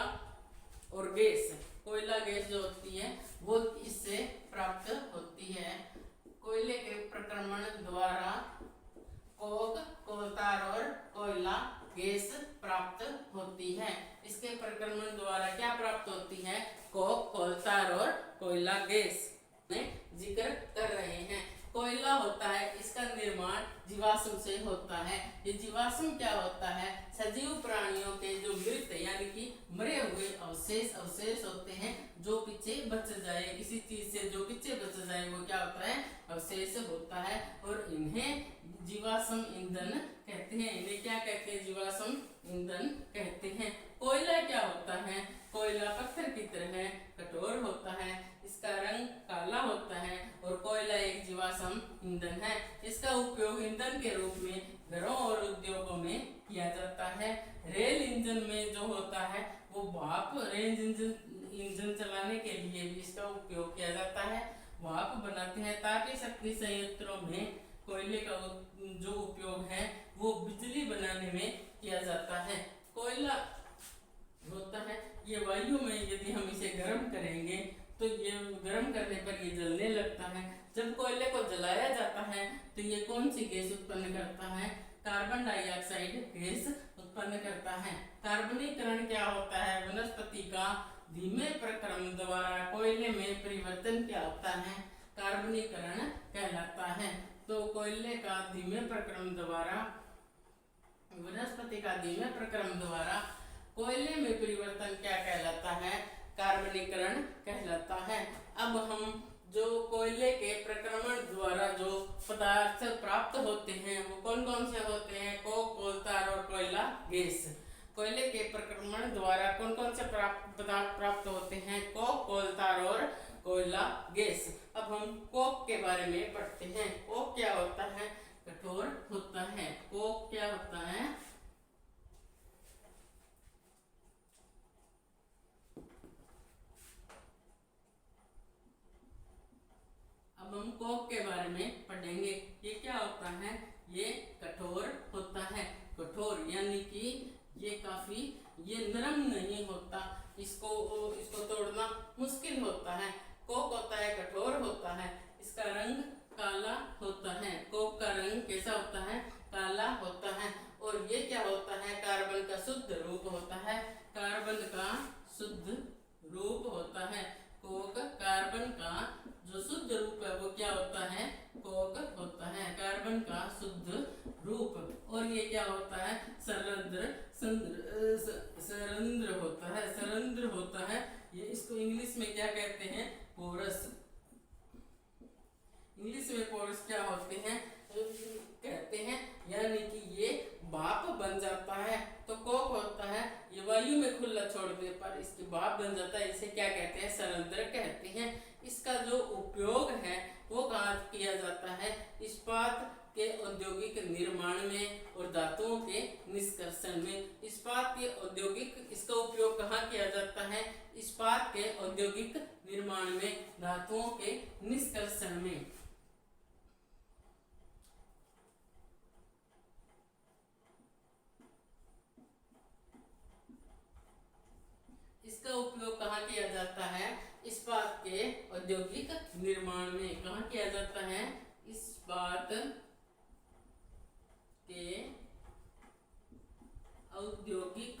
और गैस। कोयला गैस जो होती है वो इससे प्राप्त होती है। कोयले के प्रक्रमण द्वारा कोक, कोलतार और कोयला गैस प्राप्त होती है। इसके प्रक्रमण द्वारा क्या प्राप्त होती है? कोक, कोलतार और कोयला गैस में जिक्र कर रहे हैं। कोयला होता है, इसका निर्माण जीवाश्म से होता है। ये जीवाश्म क्या होता है? सजीव प्राणियों के जो मृत यानी कि मरे हुए अवशेष होते हैं, जो पीछे बच जाए, किसी चीज से जो पीछे बच जाए वो क्या होता है? अवशेष होता है। और इन्हें जीवाश्म ईंधन कहते हैं। इन्हें क्या कहते हैं? जीवाश्म ईंधन कहते हैं। कोयला क्या होता है? कोयला पत्थर की तरह कठोर होता है, इसका रंग काला होता है और कोयला एक जीवाश्म ईंधन है। इसका उपयोग ईंधन के रूप में घरों और उद्योगों में किया जाता है। रेल इंजन में जो होता है वो भाप, रेल इंजन चलाने के लिए भी इसका उपयोग किया जाता है। भाप बनाते हैं। तापीय शक्ति संयंत्रों में कोयले का जो उपयोग है वो बिजली बनाने में किया जाता है। कोयला होता है, ये वायु में यदि हम इसे गर्म करेंगे तो ये गर्म करने पर ये जलने लगता है। जब कोयले को जलाया जाता है तो ये कौन सी गैस उत्पन्न करता है? कार्बन डाइऑक्साइड गैस उत्पन्न करता है। कार्बनीकरण क्या होता है? वनस्पति का धीमे प्रक्रम द्वारा कोयले में परिवर्तन क्या होता है? कार्बनीकरण कहलाता है। तो कोयले का धीमे प्रक्रम द्वारा, वनस्पति का धीमे प्रक्रम द्वारा कोयले में परिवर्तन क्या कहलाता है? कार्बनीकरण कहलाता है। अब हम जो कोयले के प्रक्रमण द्वारा जो पदार्थ प्राप्त होते हैं वो कौन कौन से होते हैं? कोक, कोल tar और कोयला गैस। कोयले के प्रक्रमण द्वारा कौन कौन से पदार्थ प्राप्त होते हैं? कोक, कोल tar और कोयला गैस। अब हम कोक के बारे में पढ़ते हैं। कोक क्या होता है? कठोर होता है। कोक क्या होता है? अब हम कोक के बारे में पढ़ेंगे। ये क्या होता है? ये कठोर होता है। कठोर यानी कि ये नरम नहीं होता, इसको तोड़ना मुश्किल होता है। कोक होता है कठोर होता है। इसका रंग काला होता है। कोक का रंग कैसा होता है? काला होता है। और ये क्या होता है? कार्बन का शुद्ध रूप होता है। कार्बन का शुद्ध रूप होता है। कोक कार्बन का जो शुद्ध रूप है वो क्या होता है? कोक होता है, कार्बन का शुद्ध रूप। और ये क्या होता है? सरंध्र होता है। सरंध्र होता है। ये इसको इंग्लिश में क्या कहते हैं? पोरस। इंग्लिश में पोरस क्या होते हैं कहते हैं, यानी कि ये भाप बन जाता है। तो कोक होता है ये वायु में खुला छोड़ने पर इसकी भाप बन जाता है। इसे क्या कहते हैं? सरंध्र कहते हैं। इसका जो उपयोग है वो कहाँ किया जाता है? इस्पात के औद्योगिक निर्माण में और धातुओं के निष्कर्षण में। इस्पात के औद्योगिक इसका उपयोग कहाँ किया जाता है? इस्पात के औद्योगिक निर्माण में, धातुओं के निष्कर्षण में। इसका उपयोग कहाँ किया जाता है? इस्पात के औद्योगिक निर्माण में। कहाँ किया जाता है? इस्पात के औद्योगिक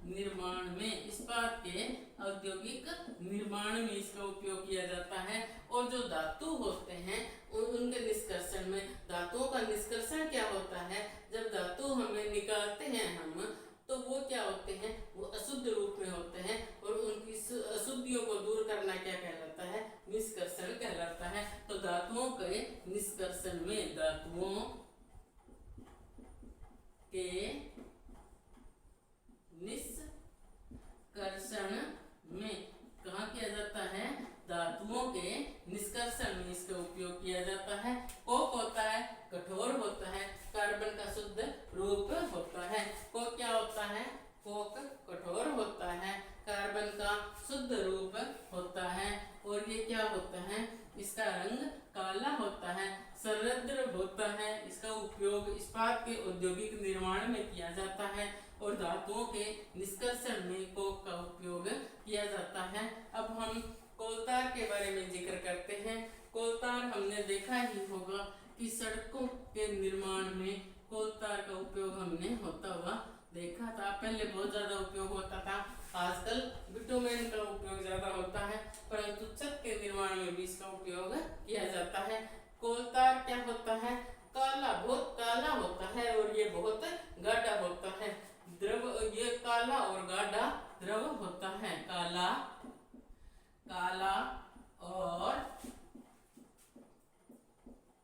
निर्माण में। इस्पात के औद्योगिक निर्माण में इसका उपयोग किया जाता है। और जो धातु होते हैं उनके निष्कर्षण में। धातुओं का निष्कर्षण क्या होता है? जब धातु हमें निकालते हैं हम, तो वो क्या होते हैं? वो अशुद्ध रूप में होते हैं। और उनकी अशुद्धियों को दूर करना क्या कहलाता है? निष्कर्षण कहलाता है। तो धातुओं के निष्कर्षण में, धातुओं के निष्कर्षण में कहाँ किया जाता है? धातुओं के निष्कर्षण में इसका उपयोग किया जाता है। कोक होता है कठोर होता है, कार्बन का शुद्ध रूप होता है। कोक क्या होता है? कोक कठोर होता है, कार्बन का शुद्ध रूप होता है। और ये क्या होता है? इसका रंग काला होता है, सरंध्र होता है। इसका उपयोग इस्पात के औद्योगिक निर्माण में किया जाता है और धातुओं के निष्कर्षण में कोक का उपयोग किया जाता है। अब हम कोल tar के बारे में जिक्र करते हैं। कोल tar हमने देखा ही होगा कि सड़कों के निर्माण में कोल tar का उपयोग हमने होता हुआ देखा था। पहले बहुत ज्यादा उपयोग होता था, आजकल बिटुमेन का उपयोग ज्यादा होता है, परंतु छत के निर्माण में भी इसका उपयोग किया जाता है। कोल tar क्या होता है? काला, बहुत काला होता है और ये बहुत गाढ़ा होता है। द्रव, ये काला और गाढ़ा द्रव होता है। काला और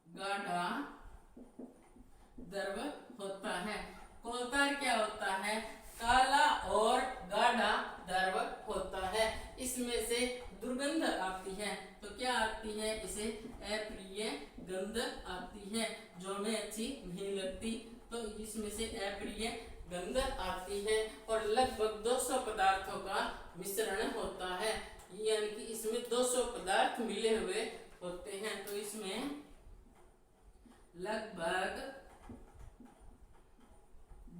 गाढ़ा द्रव होता है। कोल tar क्या होता है? काला और गाढ़ा द्रव होता है। इसमें से दुर्गंध आती है। तो क्या आती है? इसे अप्रिय गंध आती है जो हमें अच्छी नहीं लगती। तो इसमें से अप्रिय गंध आती है और लगभग 200 पदार्थों का मिश्रण होता है, यानी कि इसमें 200 पदार्थ मिले हुए होते हैं। तो इसमें लगभग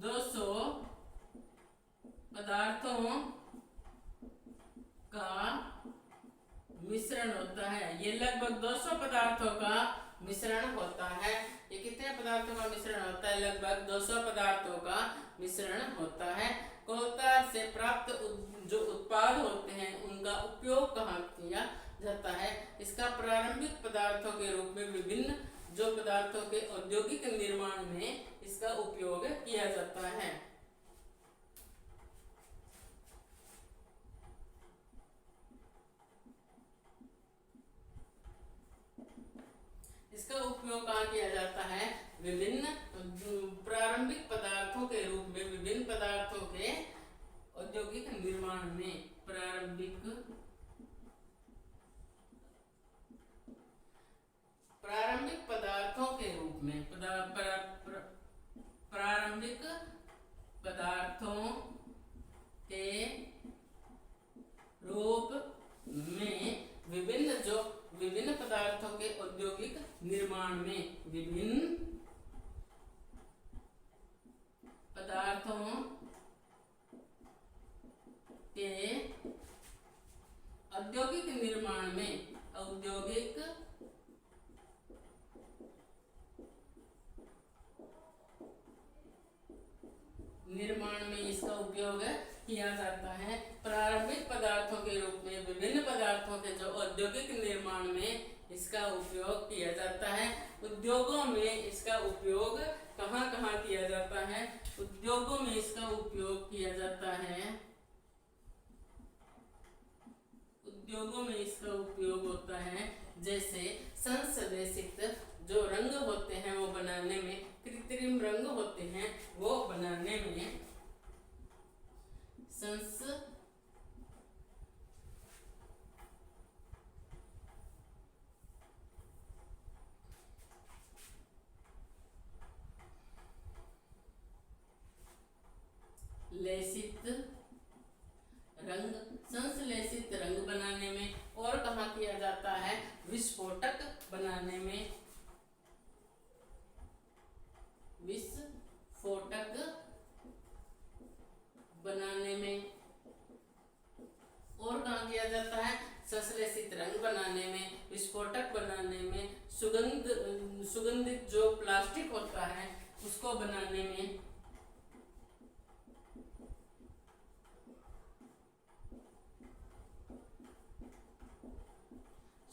200 पदार्थों का मिश्रण होता है। ये लगभग 200 पदार्थों का मिश्रण होता है। ये कितने पदार्थों का मिश्रण होता है? लगभग 200 पदार्थों का मिश्रण होता है। कोल tar से प्राप्त जो उत्पाद होते हैं उनका उपयोग कहाँ किया जाता है? इसका प्रारंभिक पदार्थों के रूप में विभिन्न जो पदार्थों के औद्योगिक निर्माण में इसका उपयोग किया जाता है। इसका उपयोग कहाँ किया जाता है? विभिन्न प्रारंभिक पदार्थों के रूप में विभिन्न पदार्थों के औद्योगिक निर्माण में प्रारंभिक पदार्थों के रूप में प्रारंभिक पदार्थों के रूप में विभिन्न पदार्थों के औद्योगिक निर्माण में विभिन्न पदार्थों के औद्योगिक निर्माण में इसका उपयोग किया जाता है। प्रारंभिक पदार्थों के रूप में विभिन्न पदार्थों के जो औद्योगिक निर्माण में इसका उपयोग किया जाता है। उद्योगों में इसका उपयोग कहाँ कहाँ किया जाता है? उद्योगों में इसका उपयोग किया जाता है। उद्योगों में इसका उपयोग होता है जैसे संश्लेषित जो रंग होते हैं वो बनाने में, कृत्रिम रंग होते हैं वो बनाने में संश्लेषित रंग बनाने में, और कहाँ किया जाता है? विस्फोटक बनाने में, और कहाँ किया जाता है? संश्लेषित रंग बनाने में, विस्फोटक बनाने में, सुगंधित जो प्लास्टिक होता है उसको बनाने में,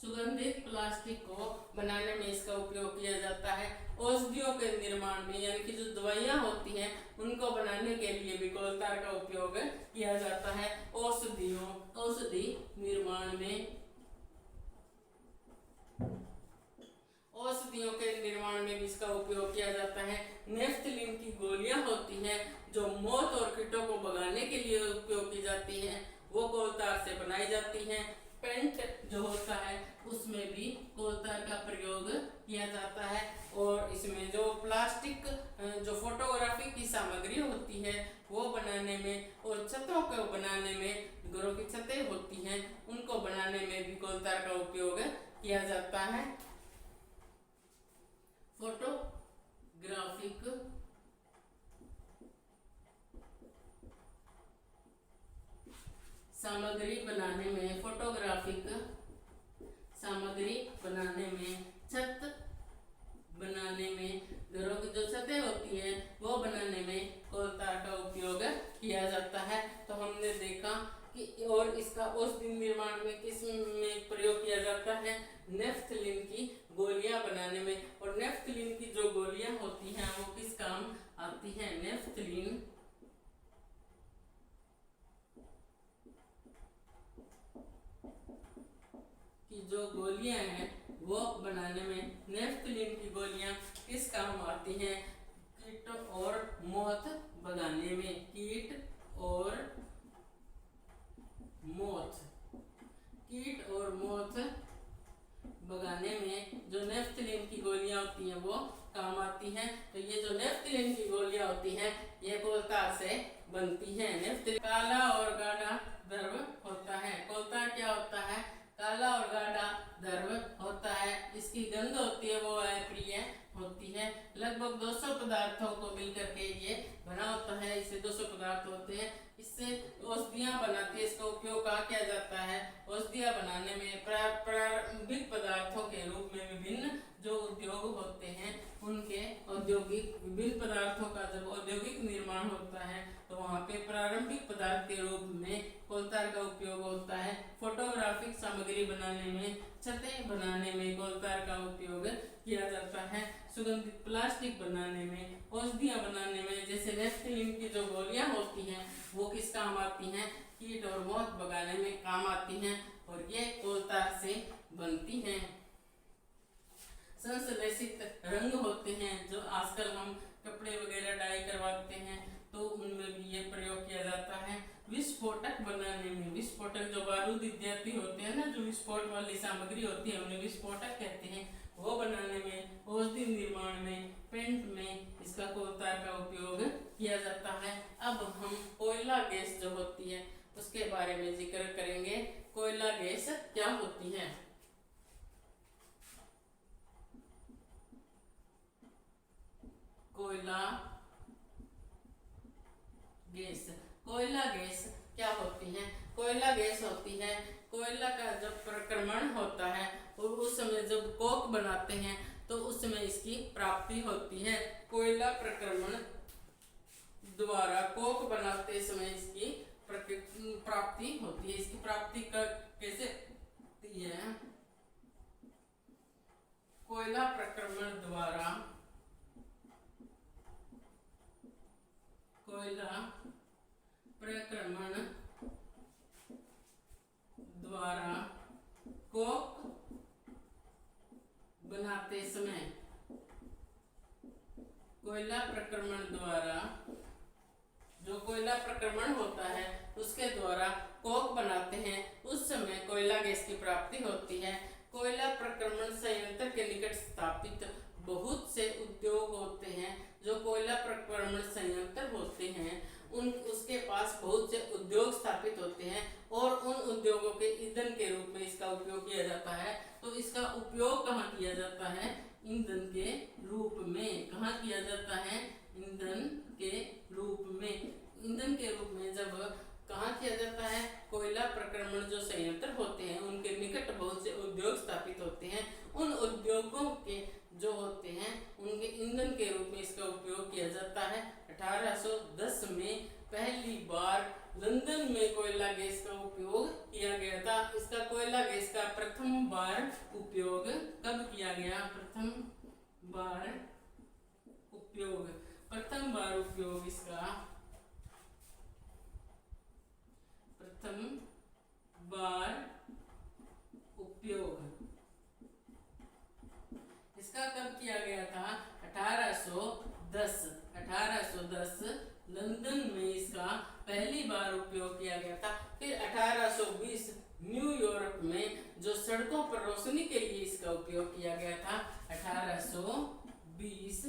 सुगंधित प्लास्टिक को बनाने में इसका उपयोग किया जाता है। औषधियों के निर्माण में, यानी कि जो दवाइयाँ होती हैं उनको बनाने के लिए भी कोल tar का उपयोग किया जाता है। औषधि निर्माण में, औषधियों के निर्माण में भी इसका उपयोग किया जाता है। नेफ्थलीन की गोलियां होती हैं जो मौत और कीटों को भगाने के लिए उपयोग की जाती हैं, वो कोल tar से बनाई जाती हैं। पेंट जो होता है उसमें भी कोल tar का प्रयोग किया जाता है। और इसमें जो प्लास्टिक जो फोटोग्राफी की सामग्री होती है वो बनाने में, और छतों को बनाने में, घरों की छतें होती हैं उनको बनाने में भी कोल tar का उपयोग किया जाता है। फोटोग्राफिक सामग्री बनाने में, फोटोग्राफिक सामग्री बनाने में, छत बनाने में, घरों की जो छतें होती हैं वो बनाने में कोल tar का उपयोग किया जाता है। तो हमने देखा कि और इसका औषधि निर्माण में किस में प्रयोग किया जाता है? नेफ्थलीन की गोलियां बनाने में। और नेफ्थलीन की जो गोलियां होती हैं वो किस काम आती हैं? नेफ्थलीन की जो गोलियां हैं वो बनाने में, नेफ्थलीन की गोलियां किस काम आती हैं? कीट और मौत भगाने में, कीट और मौत भगाने में जो नेफ्थलीन की गोलियां होती हैं वो काम आती हैं। तो ये जो नेफ्थलीन की गोलियां होती हैं ये कोल tar से बनती हैं। नेफ्थलीन काला और गाढ़ा द्रव होता है। कोल tar क्या होता है? काला और गाढ़ा द्रव होता है। इसकी गंध होती है वो अप्रिय होती है। लगभग 200 पदार्थों को मिलकर के ये बना होता है। इससे 200 पदार्थ होते हैं। इससे औषधियाँ बनाती है। इसका उपयोग कहाँ किया जाता है? औषधियाँ बनाने में, प्रारंभिक पदार्थों के रूप में विभिन्न जो उद्योग बनाने में कोलतार का उपयोग किया जाता है। सुगंधित प्लास्टिक बनाने में, औषधियाँ बनाने में, जैसे नेफ्थलीन की जो गोलियाँ होती हैं वो किस काम आती हैं, कीट और मौत भगाने में काम आती हैं और ये कोलतार से बनती हैं। संश्लेषित रंग होते हैं जो आजकल हम कपड़े वगैरह डाई करवाते हैं तो उनमें भी ये प्रयोग किया जाता है। विस्फोटक बनाने में, विस्फोटक जो बारूद इत्यादि होते हैं ना, जो विस्फोट वाली सामग्री होती है उन्हें विस्फोटक कहते हैं, वो बनाने में, औषधि निर्माण में, पेंट में इसका कोलतार का उपयोग किया जाता है। अब हम कोयला गैस जो होती है उसके बारे में जिक्र करेंगे। कोयला गैस क्या होती है? कोयला गैस, कोयला गैस क्या होती है? कोयला गैस होती है कोयला का जब प्रक्रमण होता है और उस समय जब कोक बनाते हैं तो उस समय इसकी प्राप्ति होती है। कोयला प्रक्रमण द्वारा कोक बनाते समय इसकी प्राप्ति होती है। इसकी प्राप्ति कैसे होती है? कोयला प्रक्रमण द्वारा, कोयला प्रक्रमण द्वारा कोक बनाते समय, कोयला प्रक्रमण द्वारा जो कोयला प्रक्रमण होता है उसके द्वारा कोक बनाते हैं उस समय कोयला गैस की प्राप्ति होती है। कोयला प्रक्रमण संयंत्र के निकट स्थापित बहुत से उद्योग होते हैं। जो कोयला प्रक्रमण संयंत्र होते हैं उसके पास बहुत से उद्योग स्थापित होते हैं और उन उद्योगों के ईंधन के रूप में इसका उपयोग किया जाता है। तो इसका उपयोग कहाँ किया जाता है? ईंधन के रूप में। कहाँ किया जाता है? ईंधन के रूप में। ईंधन के रूप में जब कहाँ किया जाता है? कोयला प्रक्रमण जो संयंत्र होते हैं उनके निकट बहुत से उद्योग स्थापित होते हैं। उन उद्योगों के जो होते हैं उनके ईंधन के रूप में इसका उपयोग किया जाता है। 1810 में पहली बार लंदन में कोयला गैस का उपयोग किया गया था। इसका कोयला गैस का प्रथम बार उपयोग कब किया गया? प्रथम बार उपयोग इसका प्रथम बार उपयोग इसका कब किया गया था? 1810 लंदन में इसका पहली बार उपयोग किया गया था। फिर 1820 न्यूयॉर्क में जो सड़कों पर रोशनी के लिए इसका उपयोग किया गया था। 1820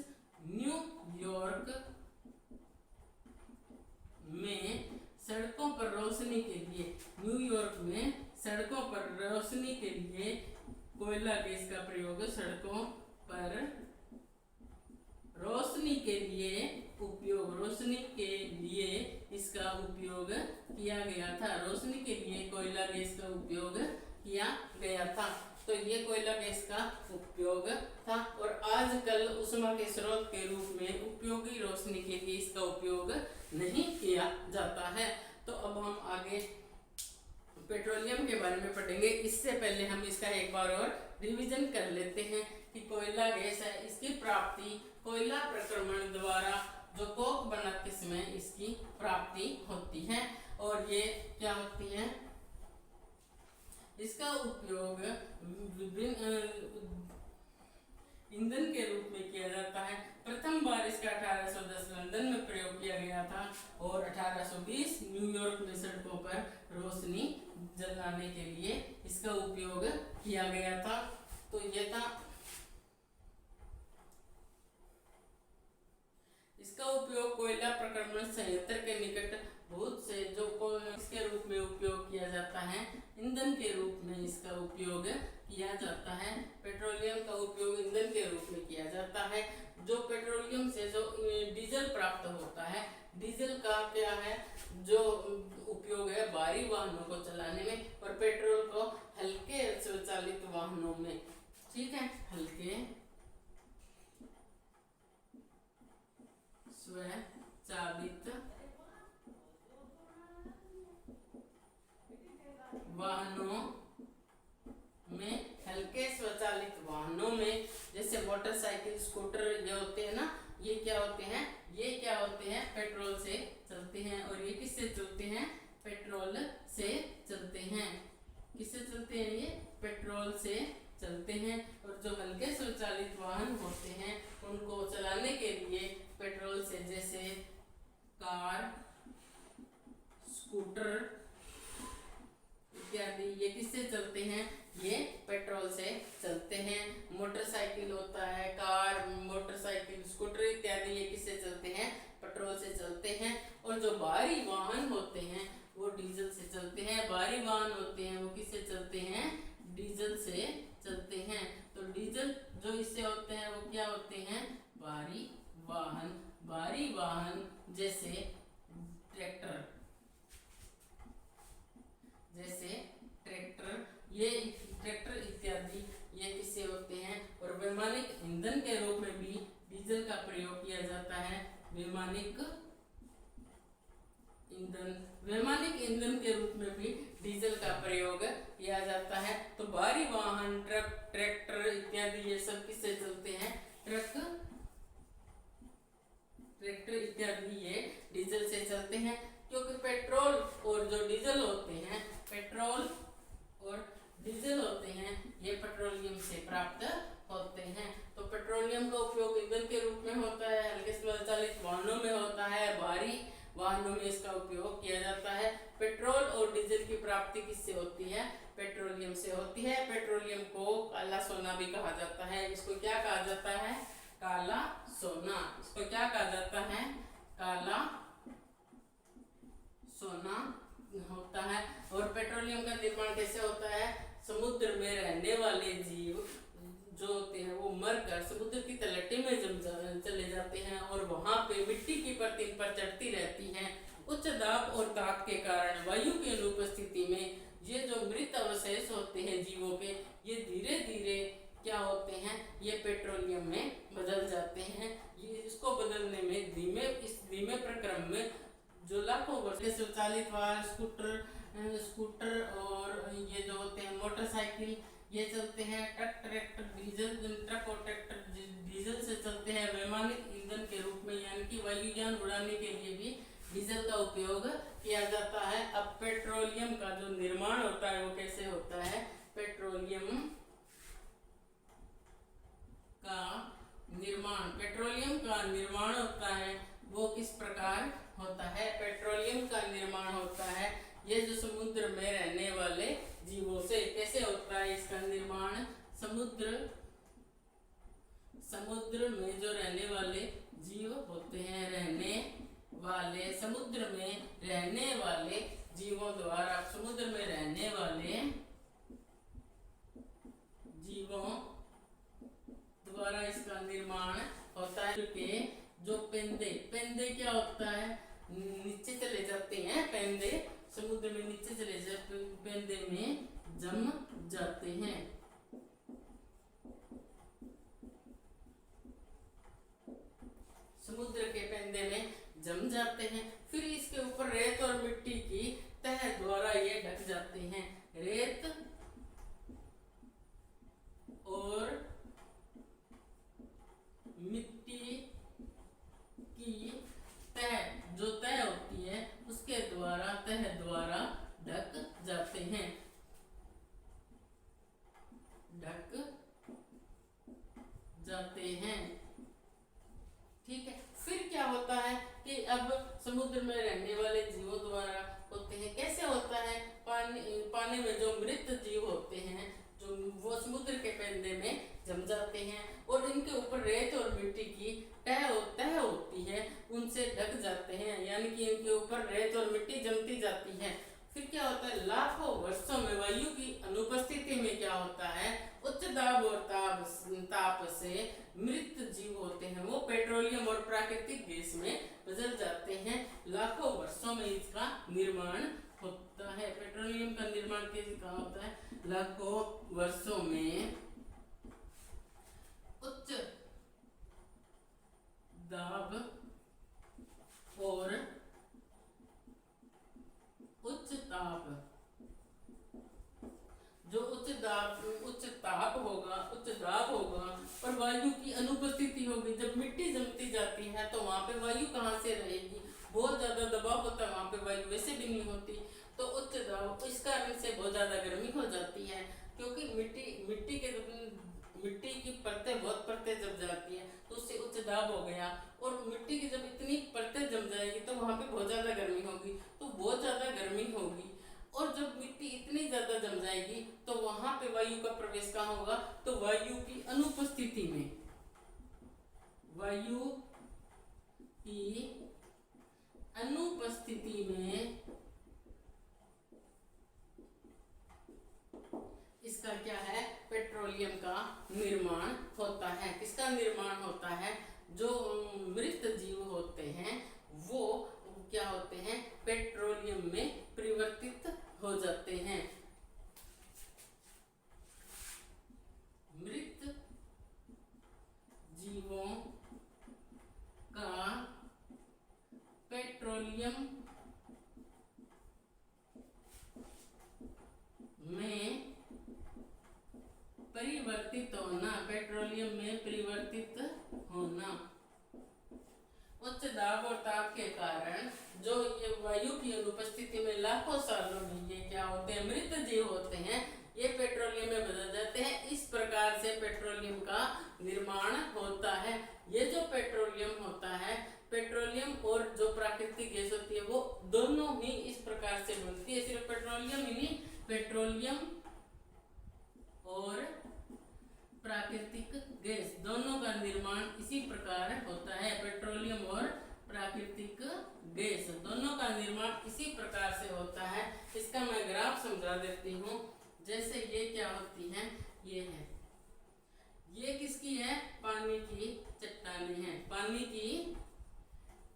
न्यूयॉर्क में सड़कों पर रोशनी के लिए, न्यूयॉर्क में सड़कों पर रोशनी के लिए कोयला गैस का प्रयोग, सड़कों पर रोशनी के लिए उपयोग, रोशनी के लिए इसका उपयोग किया गया था। रोशनी के लिए कोयला गैस का उपयोग किया गया था। तो ये कोयला गैस का उपयोग था। और आजकल ऊष्मा के स्रोत के रूप में उपयोगी रोशनी के लिए इसका उपयोग नहीं किया जाता है। तो अब हम आगे पेट्रोलियम के बारे में पढ़ेंगे। इससे पहले हम इसका एक बार और रिवीजन कर लेते हैं कि कोयला गैस है, इसकी प्राप्ति कोयला प्रक्रमण द्वारा जो कोक बनाते समय इसकी प्राप्ति होती है। और ये क्या होती है? इसका उपयोग विभिन्न ईंधन के रूप में किया जाता है। प्रथम बार इसका 1810 लंदन में प्रयोग किया गया था और 1820 न्यूयॉर्क में सड़कों पर रोशनी जलाने के लिए इसका उपयोग किया गया था। तो ये था इसका उपयोग कोयला प्रक्रमण संयंत्र के निकट बहुत से जो इसके रूप में उपयोग किया जाता है, ईंधन के रूप में इसका उपयोग किया जाता है। पेट्रोलियम का उपयोग ईंधन के रूप में किया जाता है। जो पेट्रोलियम से जो डीजल प्राप्त होता है, डीजल का क्या है? जो उपयोग है भारी वाहनों को चलाने में और पेट्रोल को हल्के स्वचालित वाहनों में। ठीक है, हल्के स्वचालित वाहनों में हल्के स्वचालित वाहनों में जैसे मोटरसाइकिल, स्कूटर ये होते हैं ना, ये क्या होते हैं, ये क्या होते हैं, पेट्रोल से चलते हैं। और ये किससे चलते हैं, पेट्रोल से चलते हैं। किससे चलते हैं, ये पेट्रोल से चलते हैं। और जो हल्के स्वचालित वाहन होते हैं उनको चलाने के लिए पेट्रोल से, जैसे कार, स्कूटर इत्यादि, ये किससे चलते हैं, ये पेट्रोल से चलते हैं। मोटरसाइकिल होता है, कार, मोटरसाइकिल, स्कूटर इत्यादि, ये किससे चलते हैं, पेट्रोल से चलते हैं। और जो भारी वाहन होते हैं वो डीजल से चलते हैं। भारी वाहन होते हैं वो किससे चलते हैं, डीजल से चलते हैं। तो डीजल जो इससे होते हैं वो क्या होते हैं, भारी वाहन। भारी वाहन जैसे ट्रैक्टर, ये ट्रैक्टर इत्यादि, ये किससे होते हैं। और वैमानिक ईंधन के रूप में भी डीजल का प्रयोग किया जाता है। वैमानिक ईंधन के रूप में भी डीजल का प्रयोग किया जाता है। तो भारी वाहन, ट्रक, ट्रैक्टर इत्यादि, ये सब किससे चलते हैं, ट्रैक्टर इत्यादि, ये डीजल से चलते हैं। क्योंकि पेट्रोल और जो डीजल होते हैं, पेट्रोल और डीजल होते हैं, ये पेट्रोलियम से प्राप्त होते हैं। तो पेट्रोलियम का उपयोग ईंधन के रूप में होता है, हल्के स्वचालित वाहनों में होता है, भारी वाहनों में इसका उपयोग किया जाता है। पेट्रोल और डीजल की प्राप्ति किससे होती है, पेट्रोलियम से होती है। पेट्रोलियम को काला सोना भी कहा जाता है। इसको क्या कहा जाता है, काला सोना। इसको क्या कहा जाता है, काला सोना होता है। और पेट्रोलियम का निर्माण कैसे होता है, समुद्र में रहने वाले जीव जो होते हैं वो मरकर समुद्र की तलहटी में चले जाते हैं और वहां पे मिट्टी की परत इन पर चढ़ती रहती है। उच्च दाब और ताप के कारण वायु की अनुपस्थिति में ये जो मृत अवशेष होते हैं जीवों के, ये धीरे धीरे क्या होते हैं, ये पेट्रोलियम में बदल जाते हैं। ये इसको बदलने में इस धीमे प्रक्रम में जो लाखों वर्ष स्वचालित वाहन, स्कूटर और ये जो होते हैं मोटरसाइकिल, ये चलते हैं। ट्रक और ट्रैक्टर डीजल से चलते हैं। वैमानिक ईंधन के रूप में यानी कि वायुयान उड़ाने के लिए भी डीजल का उपयोग किया जाता है। अब पेट्रोलियम का जो निर्माण होता है वो कैसे होता है, पेट्रोलियम का निर्माण होता है वो किस प्रकार होता है। पेट्रोलियम का निर्माण होता है ये जो समुद्र में रहने वाले जीवों से। कैसे होता है इसका निर्माण, समुद्र में जो रहने वाले जीव होते हैं, समुद्र में रहने वाले जीवों द्वारा, समुद्र में रहने वाले जीवों द्वारा इसका निर्माण होता है। क्योंकि जो पेंदे क्या होता है, नीचे चले जाते हैं। पेंदे समुद्र में नीचे चले जाते, पेंदे में जम जाते हैं। समुद्र के पेंदे में जम जाते हैं। फिर इसके ऊपर रेत और मिट्टी की तह द्वारा ये ढक जाते हैं। रेत और मिट्टी की तह, जो तह होती है उसके द्वारा, तह द्वारा ढक जाते हैं, ठीक है। फिर क्या होता है कि अब समुद्र में रहने वाले जीवों द्वारा होते हैं। कैसे होता है, पानी में जो मृत जीव होते हैं जो वो समुद्र के पेंदे में जम जाते हैं और इनके ऊपर रेत और मिट्टी की तह होती है, उनसे ढक जाते हैं, यानी कि इनके ऊपर रेत और मिट्टी जमती जाती है। फिर क्या होता है, लाखों वर्षों में वायु की अनुपस्थिति में क्या होता है, उच्च दाब और ताप से मृत जीव होते हैं वो पेट्रोलियम और प्राकृतिक गैस में बदल जाते हैं। लाखों वर्षों में इसका निर्माण होता है। पेट्रोलियम का निर्माण कैसे कहाँ होता है, लाखों वर्षों में उच्च दाब और उच्च ताप, जो उच्च ताप वहाँ पे वायु कहाँ से रहेगी, बहुत ज्यादा दबाव होता है वहाँ पे वायु वैसे भी नहीं होती। तो उच्च दबाव, इस कारण से बहुत ज्यादा गर्मी हो जाती है, क्योंकि मिट्टी की परतें, बहुत परतें जम जाती है तो उससे उच्च दाब हो गया। और मिट्टी की जब इतनी परतें जम जाएगी तो वहाँ पे बहुत ज्यादा गर्मी होगी, तो बहुत ज्यादा गर्मी होगी। और जब मिट्टी इतनी ज्यादा जम जाएगी तो वहां पे वायु का प्रवेश कहाँ होगा, तो वायु की अनुपस्थिति में, वायु की अनुपस्थिति में इसका क्या है, पेट्रोलियम का निर्माण होता है। किसका निर्माण होता है, जो मृत जीव होते हैं वो क्या होते हैं, पेट्रोलियम में परिवर्तित हो जाते हैं। मृत जीवों का पेट्रोलियम में परिवर्तित होना, पेट्रोलियम में परिवर्तित होना। उच्च दाब और ताप के कारण जो ये वायु की अनुपस्थिति में लाखों सालों में ये क्या होते हैं, मृत जीव होते हैं, ये पेट्रोलियम में बदल जाते हैं। इस प्रकार से पेट्रोलियम का निर्माण होता है। ये जो पेट्रोलियम होता है, पेट्रोलियम और जो प्राकृतिक गैस होती है वो दोनों ही इस प्रकार से बनती है। सिर्फ पेट्रोलियम ही नहीं, पेट्रोलियम और प्राकृतिक गैस दोनों का निर्माण इसी प्रकार होता है। पेट्रोलियम और प्राकृतिक गैस दोनों का निर्माण इसी प्रकार से होता है। इसका मैं ग्राफ समझा देती हूँ। जैसे ये क्या होती है, ये है, ये किसकी है, पानी की चट्टानें हैं, पानी की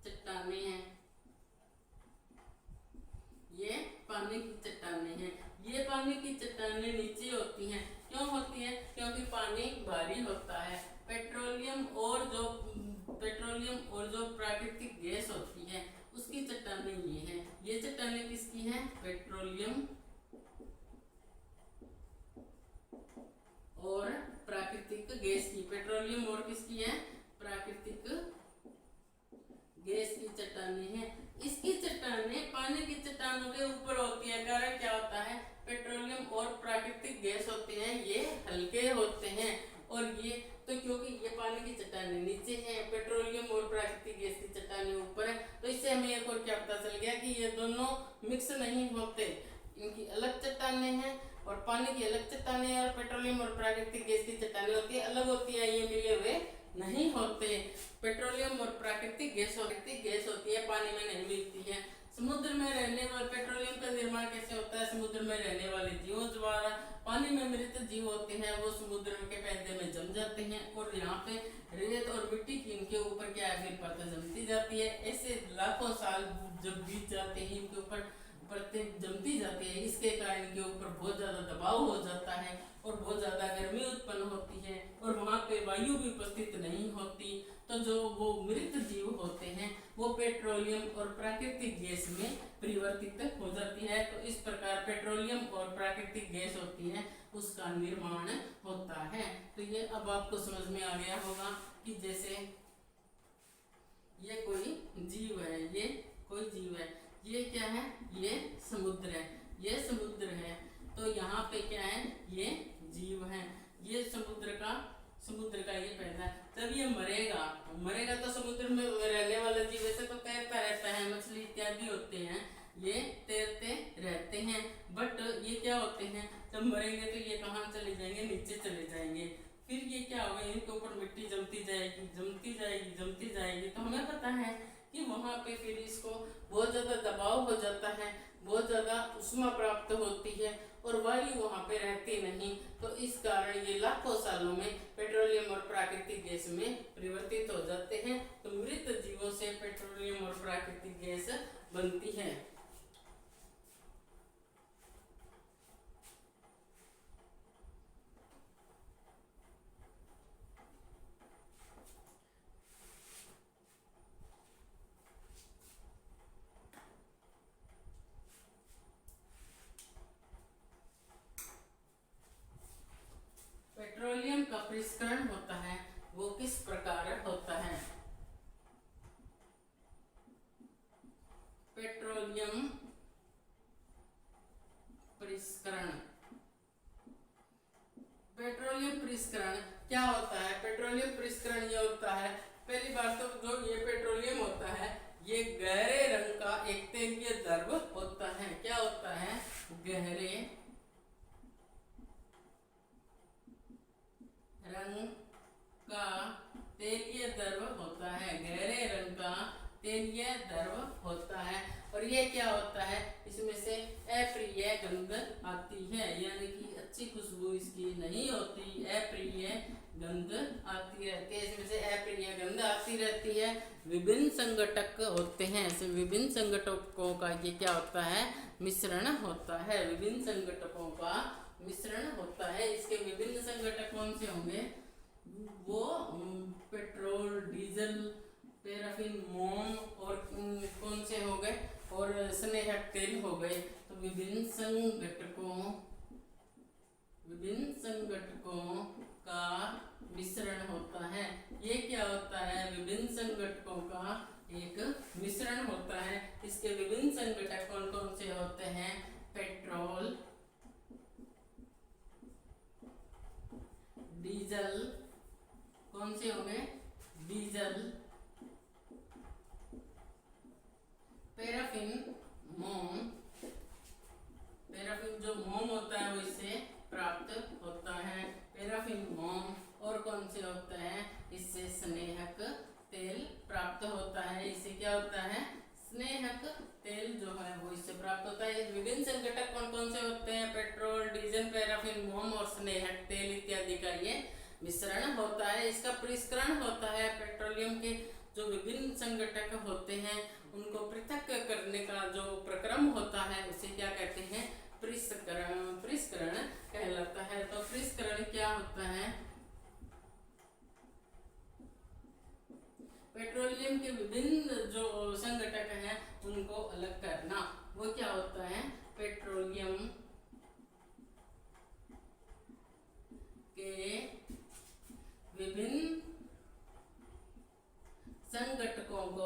चट्टानें हैं, ये पानी की चट्टानें हैं। ये पानी की चट्टानें नीचे होती हैं, क्यों होती है, क्योंकि पानी भारी होता है। पेट्रोलियम और जो प्राकृतिक गैस होती है उसकी चट्टानें ये हैं। ये चट्टानें किसकी हैं, पेट्रोलियम और प्राकृतिक गैस की। पेट्रोलियम और किसकी है, प्राकृतिक गैस की चट्टानें हैं। इसकी चट्टानें पानी की चट्टानों के ऊपर होती है। कारण क्या होता है, पेट्रोलियम और प्राकृतिक गैस होते हैं ये हल्के होते हैं, और ये तो क्योंकि ये पानी की चट्टानें नीचे हैं, पेट्रोलियम और प्राकृतिक गैस की चट्टानें ऊपर है, तो इससे हमें एक और क्या पता चल गया कि ये दोनों मिक्स नहीं होते, इनकी अलग चट्टानें हैं। और पानी की अलग चट्टानें हैं, और पेट्रोलियम और प्राकृतिक गैस की चट्टानें होती है, अलग होती है, ये मिले हुए नहीं होते। पेट्रोलियम और प्राकृतिक गैस होती है, पानी में नहीं मिलती है। समुद्र में रहने वाले, पेट्रोलियम का निर्माण कैसे होता है, समुद्र में रहने वाले जीवों द्वारा। पानी में मृत जीव होते हैं वो समुद्र के पैदे में जम जाते हैं, और यहाँ पे रेत और मिट्टी की इनके ऊपर क्या है, फिर परतें जमती जाती है। ऐसे लाखों साल जब बीत जाते हैं, इनके ऊपर परतें जमती जाती है। इसके कारण इनके ऊपर बहुत ज्यादा दबाव हो जाता है और बहुत ज्यादा गर्मी उत्पन्न होती है, और वहाँ पे वायु भी उपस्थित नहीं होती। तो जो वो मृत जीव होते हैं वो पेट्रोलियम और प्राकृतिक गैस में परिवर्तित हो जाती है। तो इस प्रकार पेट्रोलियम और प्राकृतिक गैस होती है उसका निर्माण होता है। तो ये अब आपको समझ में आ गया होगा कि जैसे ये कोई जीव है, ये कोई जीव है, ये क्या है, ये समुद्र है, ये समुद्र है। तो यहाँ पे क्या है, ये जीव है, ये समुद्र का ये पैदा। जब ये मरेगा तो समुद्र में रहने वाला जीव ऐसे तो तैरता रहता है, मछली इत्यादि होते हैं, ये तैरते रहते हैं। बट ये क्या होते हैं, जब मरेंगे तो ये कहाँ चले जाएंगे, नीचे चले जाएंगे। फिर ये क्या होगा, इनके ऊपर मिट्टी जमती जाएगी। तो हमें पता है कि वहाँ पे फिर इसको बहुत ज़्यादा दबाव हो जाता है, बहुत ज़्यादा उष्मा प्राप्त होती है, और वायु वहाँ पे रहती नहीं। तो इस कारण ये लाखों सालों में पेट्रोलियम और प्राकृतिक गैस में परिवर्तित हो जाते हैं। तो मृत जीवों से पेट्रोलियम और प्राकृतिक गैस बनती है। पेट्रोलियम का परिष्करण होता है वो किस प्रकार होता है। पेट्रोलियम परिष्करण क्या होता है? पेट्रोलियम परिष्करण ये होता है, पहली बात तो जो ये पेट्रोलियम होता है ये गहरे रंग का एक तेलीय द्रव होता है। क्या होता है? गहरे रंग का तेलीय द्रव होता है, गहरे रंग का तेलीय द्रव होता है। और ये क्या होता है? इसमें से अप्रिय गंध आती है, यानी कि अच्छी खुशबू इसकी नहीं होती, अप्रिय गंध आती रहती है, इसमें से अप्रिय गंध आती रहती है। विभिन्न संघटक होते हैं, इसमें विभिन्न संघटकों का ये क्या होता है? मिश्रण होता है, विभिन्न संघटकों का मिश्रण होता है। इसके विभिन्न संघटक कौन से होंगे? वो पेट्रोल, डीजल, पैराफिन, मोम और कौन से हो गए? और स्नेहक तेल हो गए। तो विभिन्न संघटकों का मिश्रण होता है। ये क्या होता है? विभिन्न संघटकों का एक मिश्रण होता है। इसके विभिन्न संघटक कौन कौन से होते हैं? पेट्रोल, डीजल, कौन से हो गए? डीजल, पैराफिन, मोम, पैराफिन जो मोम होता है वो इससे प्राप्त होता है, पैराफिन, मोम। और कौन से होता है? इससे स्नेहक तेल प्राप्त होता है। इससे क्या होता है? स्नेहक तेल जो है वो इससे प्राप्त होता है। विभिन्न संघटक कौन कौन से होते हैं? पेट्रोल, डीजल, पैराफिन, मोम और स्नेहक तेल इत्यादि का ये मिश्रण होता है। इसका परिष्करण होता है। पेट्रोलियम के जो विभिन्न संघटक होते हैं उनको पृथक करने का जो प्रक्रम होता है उसे क्या कहते हैं? परिष्करण कहलाता है। तो परिष्करण क्या होता है? पेट्रोलियम के विभिन्न जो संघटक हैं उनको अलग करना। वो क्या होता है? पेट्रोलियम के विभिन्न संघटकों को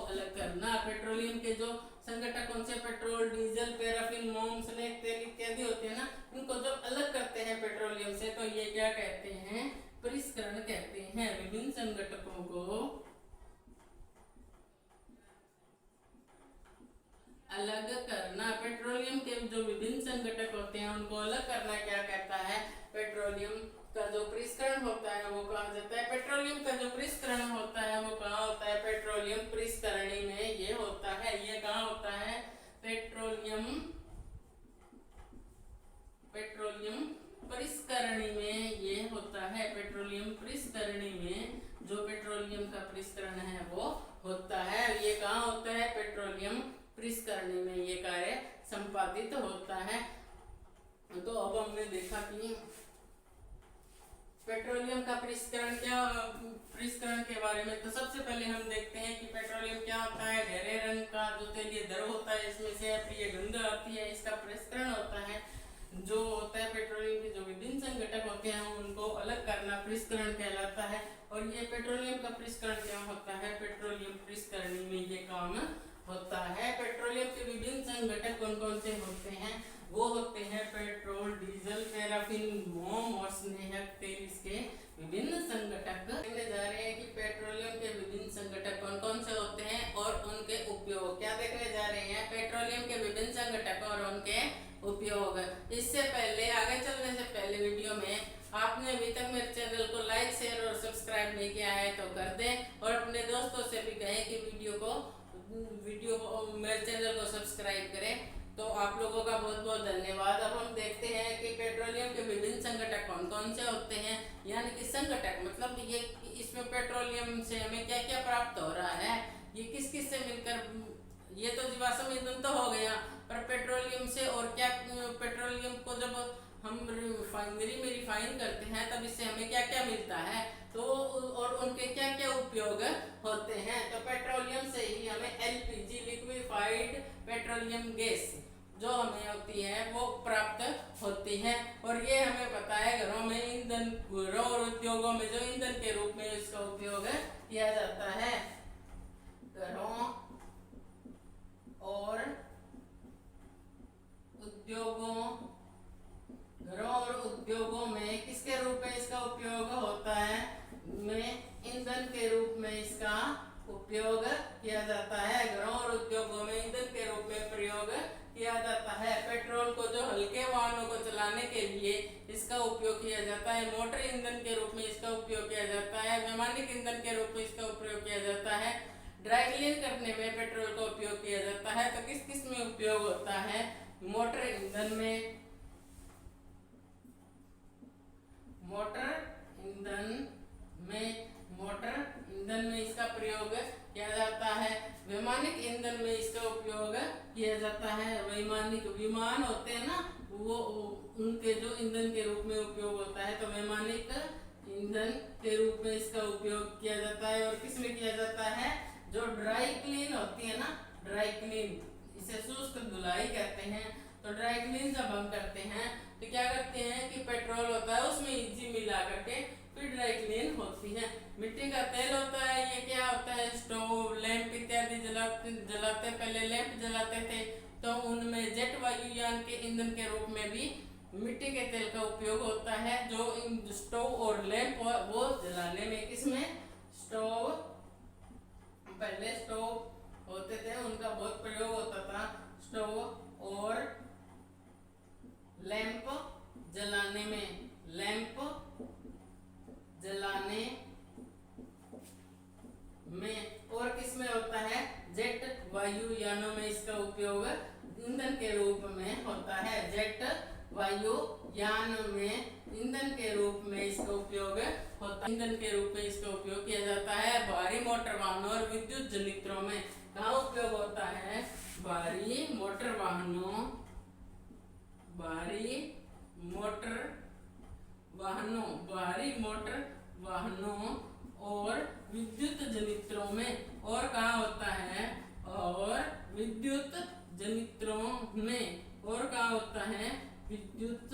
अलग करना। पेट्रोलियम के जो संघटक कौन से? पेट्रोल, डीजल, पैराफिन, मोम, स्नेहक तेल इत्यादि होते हैं ना, इनको जब अलग करते हैं पेट्रोलियम से तो ये क्या कहते हैं? परिष्करण कहते हैं। विभिन्न संघटकों को अलग करना। पेट्रोलियम के जो विभिन्न संघटक होते हैं उनको अलग करना क्या कहता है? पेट्रोलियम का जो परिष्करण होता है वो कहा जाता है। पेट्रोलियम का जो परिष्करण होता है वो कहाँ होता है? पेट्रोलियम परिष्करणी में ये होता है। ये कहाँ होता है? पेट्रोलियम परिष्करणी में ये होता है। पेट्रोलियम परिष्करणी में जो पेट्रोलियम का परिष्करण है वो होता है। ये कहाँ होता है? पेट्रोलियम परिष्करणी में ये कार्य संपादित होता है। तो अब हमने देखा कि पेट्रोलियम का परिष्करण के बारे में। तो सबसे पहले हम देखते हैं कि पेट्रोलियम क्या होता है। गहरे रंग का जो तेलीय द्रव होता है, इसमें से अप्रिय गंध आती है, इसका परिष्करण होता है। जो होता है पेट्रोलियम के जो विभिन्न संघटक होते हैं उनको अलग करना परिष्करण कहलाता है। और ये पेट्रोलियम का परिष्करण क्या होता है? पेट्रोलियम परिष्करणी में ये काम होता है। पेट्रोलियम के विभिन्न संघटक कौन कौन से होते हैं? वो होते हैं पेट्रोल, डीजल, पैराफिन, मोम और स्नेहक तेल। इसके विभिन्न संघटक देखने जा रहे हैं कि पेट्रोलियम के विभिन्न संघटक कौन कौन से होते हैं और उनके उपयोग क्या देखने जा रहे हैं। पेट्रोलियम के विभिन्न संघटक और उनके उपयोग। इससे पहले आगे चलने से पहले वीडियो में आपने अभी तक मेरे चैनल को लाइक, शेयर और सब्सक्राइब नहीं किया है तो कर दें और अपने दोस्तों से भी कहें कि वीडियो को मेरे चैनल को सब्सक्राइब करें। तो आप लोगों का बहुत बहुत धन्यवाद। अब हम देखते हैं कि पेट्रोलियम के विभिन्न संघटक कौन कौन से होते हैं। यानी कि संघटक मतलब ये इसमें पेट्रोलियम से हमें क्या क्या प्राप्त हो रहा है, ये किस किस से मिलकर। ये तो जीवाश्म ईंधन तो हो गया, पर पेट्रोलियम से और क्या? पेट्रोलियम को जब हम रिफाइनरी में रिफाइन करते हैं तब इससे हमें क्या क्या मिलता है, तो और उनके क्या क्या उपयोग होते हैं। तो पेट्रोलियम से ही हमें एलपीजी, लिक्विफाइड पेट्रोलियम गैस जो हमें होती है वो प्राप्त होती है। और ये हमें पता है घरों में ईंधन, घरों और उद्योगों में जो ईंधन के रूप में इसका उपयोग किया जाता है। घरों और उद्योगों में किसके रूप में इसका उपयोग होता है, में ईंधन के रूप में इसका उपयोग किया जाता है। घरों और उद्योगों में ईंधन के रूप में प्रयोग किया जाता है। पेट्रोल को जो हल्के वाहनों को चलाने के लिए इसका उपयोग किया जाता है। मोटर ईंधन के रूप में इसका उपयोग किया जाता है। वैमानिक ईंधन के रूप में इसका उपयोग किया जाता है। ड्राई क्लीन करने में पेट्रोल का उपयोग किया जाता है। तो किस किस में उपयोग होता है, मोटर ईंधन में, मोटर ईंधन में इसका प्रयोग किया जाता है। वैमानिक ईंधन में इसका उपयोग किया जाता है। वैमानिक विमान होते हैं ना, वो उनके जो ईंधन के रूप में उपयोग होता है। तो वैमानिक ईंधन के रूप में इसका उपयोग किया जाता है। और किस में किया जाता है, जो ड्राई क्लीन होती है ना, ड्राई क्लीन, इसे शुष्क धुलाई कहते हैं। तो ड्राई क्लीन जब हम करते हैं तो क्या करते हैं कि पेट्रोल होता है उसमें इजी मिला करके फिर ड्राई क्लीन होती है। मिट्टी का तेल होता है, ये क्या होता है, स्टोव, लैंप इत्यादि जलाते पहले लैंप जलाते थे तो उनमें जेट वायुयान के ईंधन के रूप में भी मिट्टी के तेल का उपयोग होता है। जो स्टोव और लैंप वो जलाने में, किसमें, स्टोव, पहले स्टोव होते थे उनका बहुत प्रयोग होता था। स्टोव और लैंप जलाने में, लैंप जलाने में, और किसमें होता है, जेट वायुयानों में इसका उपयोग ईंधन के रूप में होता है। जेट वायुयान में ईंधन के रूप में इसका उपयोग होता है। ईंधन के रूप में इसका उपयोग किया जाता है। भारी मोटर वाहनों और विद्युत जनित्रों में कहाँ उपयोग होता है, भारी मोटर वाहनों, भारी मोटर वाहनों और विद्युत जनित्रों में। और कहाँ होता है, और विद्युत जनित्रों में, और कहाँ होता है, विद्युत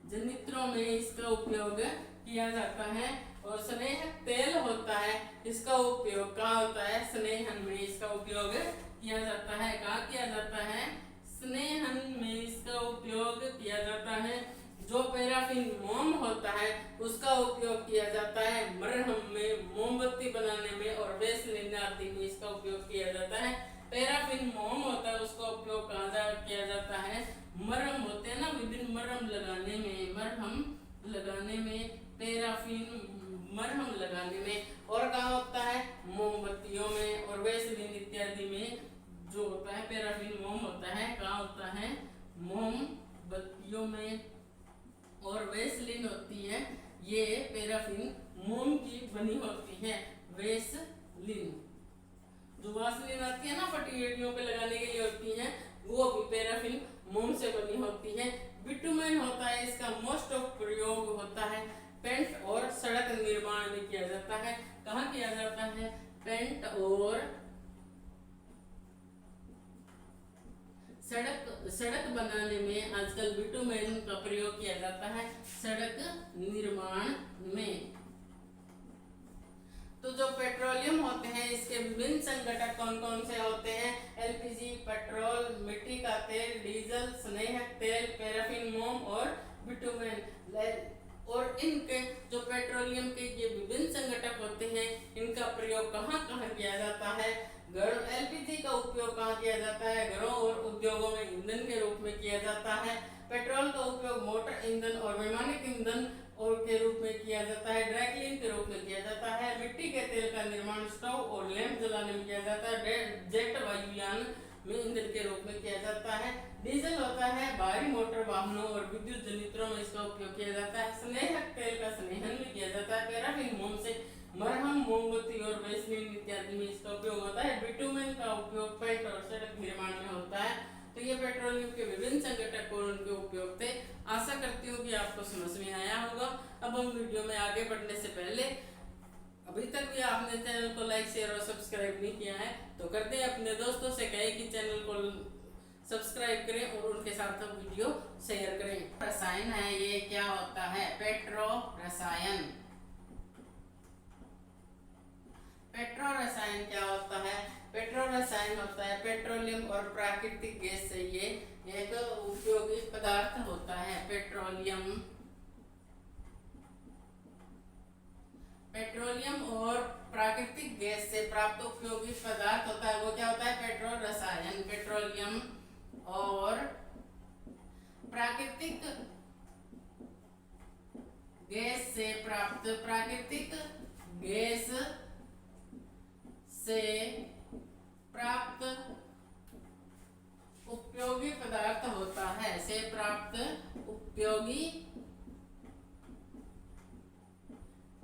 जनित्रों में इसका उपयोग किया जाता है। और स्नेहक तेल होता है, इसका उपयोग कहाँ होता है, स्नेहन में इसका उपयोग किया जाता है। कहाँ किया जाता है, स्नेहन में इसका उपयोग किया जाता है। जो पैराफिन मोम होता है उसका उपयोग किया जाता है मरहम में, मोमबत्ती बनाने में और वैसलीन आदि में इसका उपयोग किया जाता है। पैराफिन मोम होता है उसका उपयोग कहाँ किया जाता है, मरहम होते हैं ना, विभिन्न मरहम लगाने में, मरहम लगाने में, पैराफिन मरहम लगाने में। और कहाँ होता है, मोमबत्तियों में और वैसलीन इत्यादि में जो होता है पैराफिन मोम होता है। कहाँ होता है, मोमबत्तियों में और वैसलीन होती है, ये पैराफिन मोम की बनी होती है। वैसलीन, जो वासलीन आती है ना फटी एड़ियों पे लगाने के लिए होती है, वो भी पैराफिन मोम से बनी होती है। बिटुमेन होता है, इसका मोस्ट ऑफ प्रयोग होता है पेंट और सड़क निर्माण में किया जाता है। कहाँ किया जाता है, पेंट और सड़क बनाने में आजकल बिटुमेन का प्रयोग किया जाता है सड़क निर्माण में। तो जो पेट्रोलियम होते हैं इसके विभिन्न संघटक कौन कौन से होते हैं, एलपीजी, पेट्रोल, मिट्टी का तेल, डीजल, स्नेहक तेल, पैराफिन मोम और बिटुमेन। और इनके जो पेट्रोलियम के ये विभिन्न संघटक होते हैं इनका प्रयोग कहाँ कहाँ किया जाता है, एलपीजी का उपयोग कहाँ किया जाता है, घरों और उद्योगों में ईंधन के रूप में किया जाता है। पेट्रोल का उपयोग मोटर ईंधन और वैमानिक ईंधन और के रूप में किया जाता है। ड्राई क्लीन के रूप में किया जाता है। मिट्टी के तेल का निर्माण स्टोव और लैंप जलाने में किया जाता है। जेट वायुयान में ईंधन के रूप में किया जाता है। डीजल होता है भारी मोटर वाहनों और विद्युत जनित्रों में इसका उपयोग किया जाता है। स्नेहक तेल का स्नेहन में किया जाता है। पैराफिन मोम से मरहम, मोमबत्ती और वैसलीन इत्यादि में इसका उपयोग होता है। बिटुमेन का उपयोग पेंट और सड़क निर्माण में होता है। तो ये पेट्रोलियम के विभिन्न संघटक और उनके उपयोग थे। आशा करती हूँ कि आपको समझ में आया होगा। अब हम वीडियो में आगे बढ़ने से पहले अभी तक भी आपने चैनल को लाइक, शेयर और सब्सक्राइब नहीं किया है तो कर दें। अपने दोस्तों से कहें कि चैनल को सब्सक्राइब करें और उनके साथ वीडियो शेयर करें। रसायन है, ये क्या होता है, पेट्रो रसायन। पेट्रो रसायन क्या होता है, पेट्रो रसायन होता है पेट्रोलियम और प्राकृतिक गैस से ये एक उपयोगी पदार्थ होता है। पेट्रोलियम और प्राकृतिक गैस से प्राप्त उपयोगी पदार्थ होता है, वो क्या होता है? पेट्रोल रसायन। पेट्रोलियम और प्राकृतिक गैस से प्राप्त उपयोगी पदार्थ होता है। उपयोगी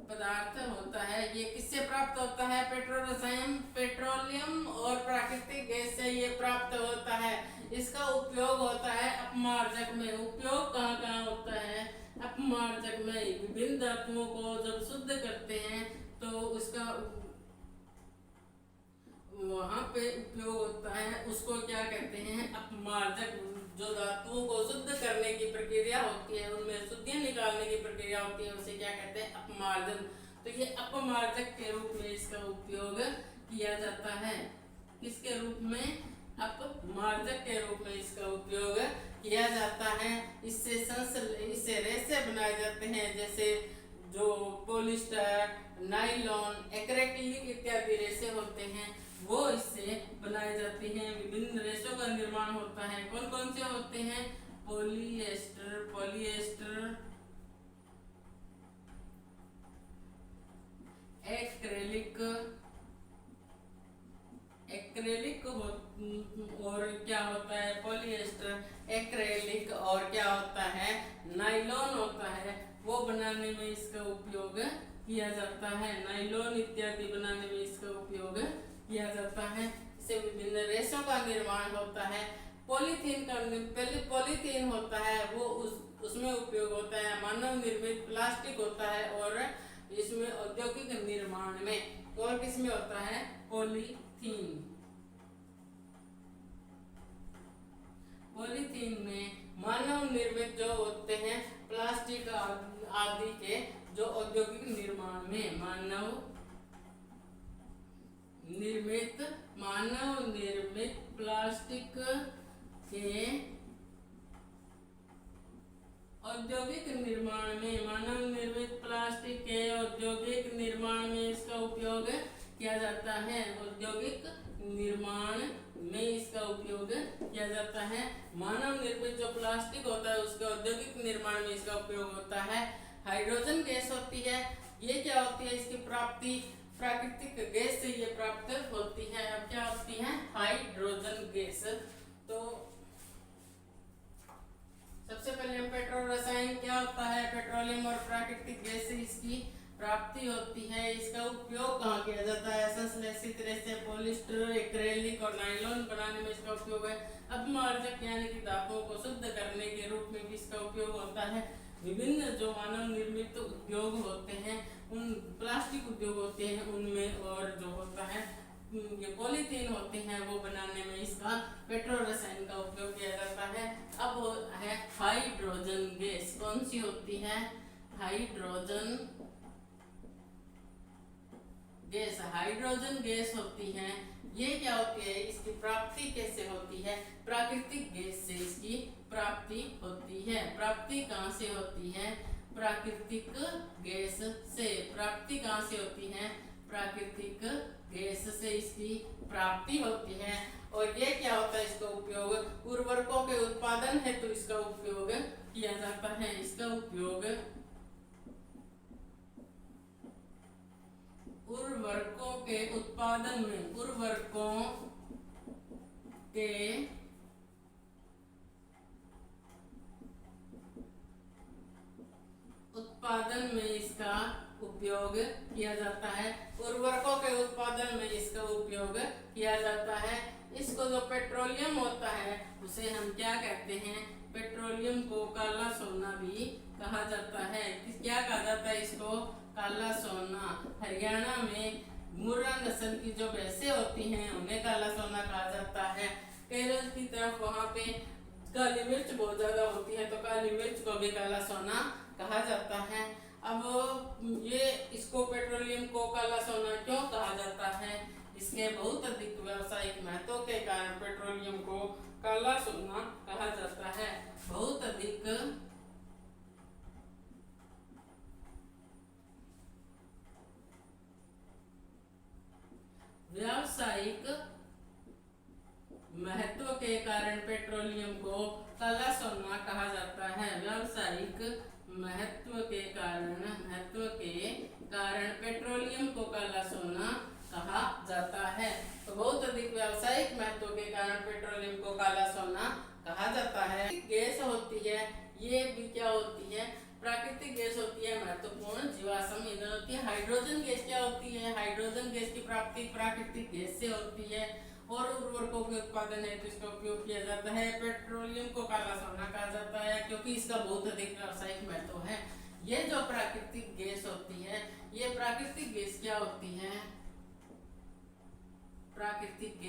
पदार्थ होता है। ये किससे प्राप्त होता है? पेट्रोल रसायन, पेट्रोलियम और प्राकृतिक गैस से ये प्राप्त होता है। इसका उपयोग होता है अपमार्जक में। उपयोग कहाँ कहाँ होता है? अपमार्जक में। विभिन्न धातुओं को जब शुद्ध करते हैं तो उसका वहाँ पे उपयोग होता है। उसको क्या कहते हैं? अपमार्जक। जो धातुओं को शुद्ध करने की प्रक्रिया होती है, उनमें शुद्धियाँ निकालने की प्रक्रिया होती है, उसे क्या कहते हैं? अपमार्जन। तो ये अपमार्जक के रूप में इसका उपयोग किया जाता है। किसके रूप में? अपमार्जक के रूप में इसका उपयोग किया जाता है। इससे रेशे बनाए जाते हैं, जैसे जो पॉलिस्टर, नाइलॉन, एक्रेलिक इत्यादि रेशे होते हैं, वो इससे बनाए जाते हैं। विभिन्न रेशों का निर्माण होता है। कौन कौन से होते हैं? पॉलिएस्टर, एक्रेलिक और क्या होता है? पॉलिएस्टर, एक्रेलिक और क्या होता है? नाइलॉन होता है। वो बनाने में इसका उपयोग किया जाता है। नाइलॉन इत्यादि बनाने में इसका उपयोग किया जाता है। इससे विभिन्न रेशों का निर्माण होता है। पॉलीथीन होता है, वो उसमें उपयोग होता है। मानव निर्मित प्लास्टिक होता है और इसमें औद्योगिक निर्माण में। और किसमें होता है? पॉलीथीन में मानव निर्मित जो होते हैं प्लास्टिक आदि के, जो औद्योगिक निर्माण में मानव निर्मित प्लास्टिक के औद्योगिक निर्माण में इसका उपयोग किया जाता है। औद्योगिक निर्माण में इसका उपयोग किया जाता है। मानव निर्मित जो प्लास्टिक होता है उसके औद्योगिक निर्माण में इसका उपयोग होता है। हाइड्रोजन गैस होती है। ये क्या होती है? इसकी प्राप्ति प्राकृतिक गैस से ये प्राप्त होती है। अब क्या होती है? Hydrogen gas. तो सबसे पहले हम पेट्रोल रसायन क्या होता है? पेट्रोलियम और प्राकृतिक गैस से इसकी प्राप्ति होती है। इसका उपयोग कहाँ किया जाता है? संश्लेषित रेशे, पॉलिस्टर, एक्रेलिक और नाइलॉन बनाने में इसका उपयोग है। अपमार्जक यानी कि धातुओं को शुद्ध करने के रूप में भी इसका उपयोग होता है। विभिन्न जो मानव निर्मित उद्योग होते हैं, उन प्लास्टिक उद्योग होते हैं उनमें, और जो होता है ये पॉलीथीन होते हैं, वो बनाने में इसका पेट्रोल रसायन का उपयोग किया जाता है। अब है हाइड्रोजन गैस। कौन सी होती है? हाइड्रोजन गैस होती है। ये क्या होती है? इसकी प्राप्ति कैसे होती है? प्राकृतिक गैस से इसकी प्राप्ति होती है। प्राप्ति कहाँ से होती है? प्राकृतिक गैस से। प्राप्ति कहाँ से होती है? प्राकृतिक गैस से इसकी प्राप्ति होती है। और ये क्या होता है? इसका उपयोग उर्वरकों के उत्पादन हेतु इसका उपयोग किया जाता है। इसका उपयोग उर्वरकों के उत्पादन में, इसका उपयोग किया जाता है। उर्वरकों के उत्पादन में इसका उपयोग किया जाता है। इसको जो पेट्रोलियम होता है उसे हम क्या कहते हैं? पेट्रोलियम को काला सोना भी कहा जाता है। क्या कहा जाता है इसको? काला सोना। हरियाणा में मुर्रा नस्ल की जो भैंसें होती हैं उन्हें काला सोना कहा जाता है। केरल की तरफ वहाँ पे काली मिर्च बहुत ज्यादा होती है, तो काली मिर्च को भी काला सोना कहा जाता है। अब ये इसको पेट्रोलियम को काला सोना क्यों कहा जाता है? इसके बहुत अधिक व्यावसायिक महत्व के कारण पेट्रोलियम को काला सोना कहा जाता है। बहुत अधिक व्यावसायिक महत्व के कारण पेट्रोलियम को काला सोना कहा जाता है। व्यावसायिक महत्व के कारण पेट्रोलियम को काला सोना कहा जाता है। तो बहुत अधिक व्यावसायिक महत्व के कारण पेट्रोलियम को काला सोना कहा जाता है। गैस होती है, ये भी क्या होती है, प्राकृतिक गैस होती है, महत्वपूर्ण जीवाश्म ईंधन होती है। हाइड्रोजन गैस क्या होती है, हाइड्रोजन गैस की प्राप्ति प्राकृतिक गैस से होती है और उर्वरकों के उत्पादन है तो इसका उपयोग किया जाता है। पेट्रोलियम को काला सोना कहा जाता है क्योंकि इसका बहुत अधिक व्यावसायिक महत्व है। ये जो प्राकृतिक गैस होती है, ये प्राकृतिक गैस क्या होती है, प्राकृतिक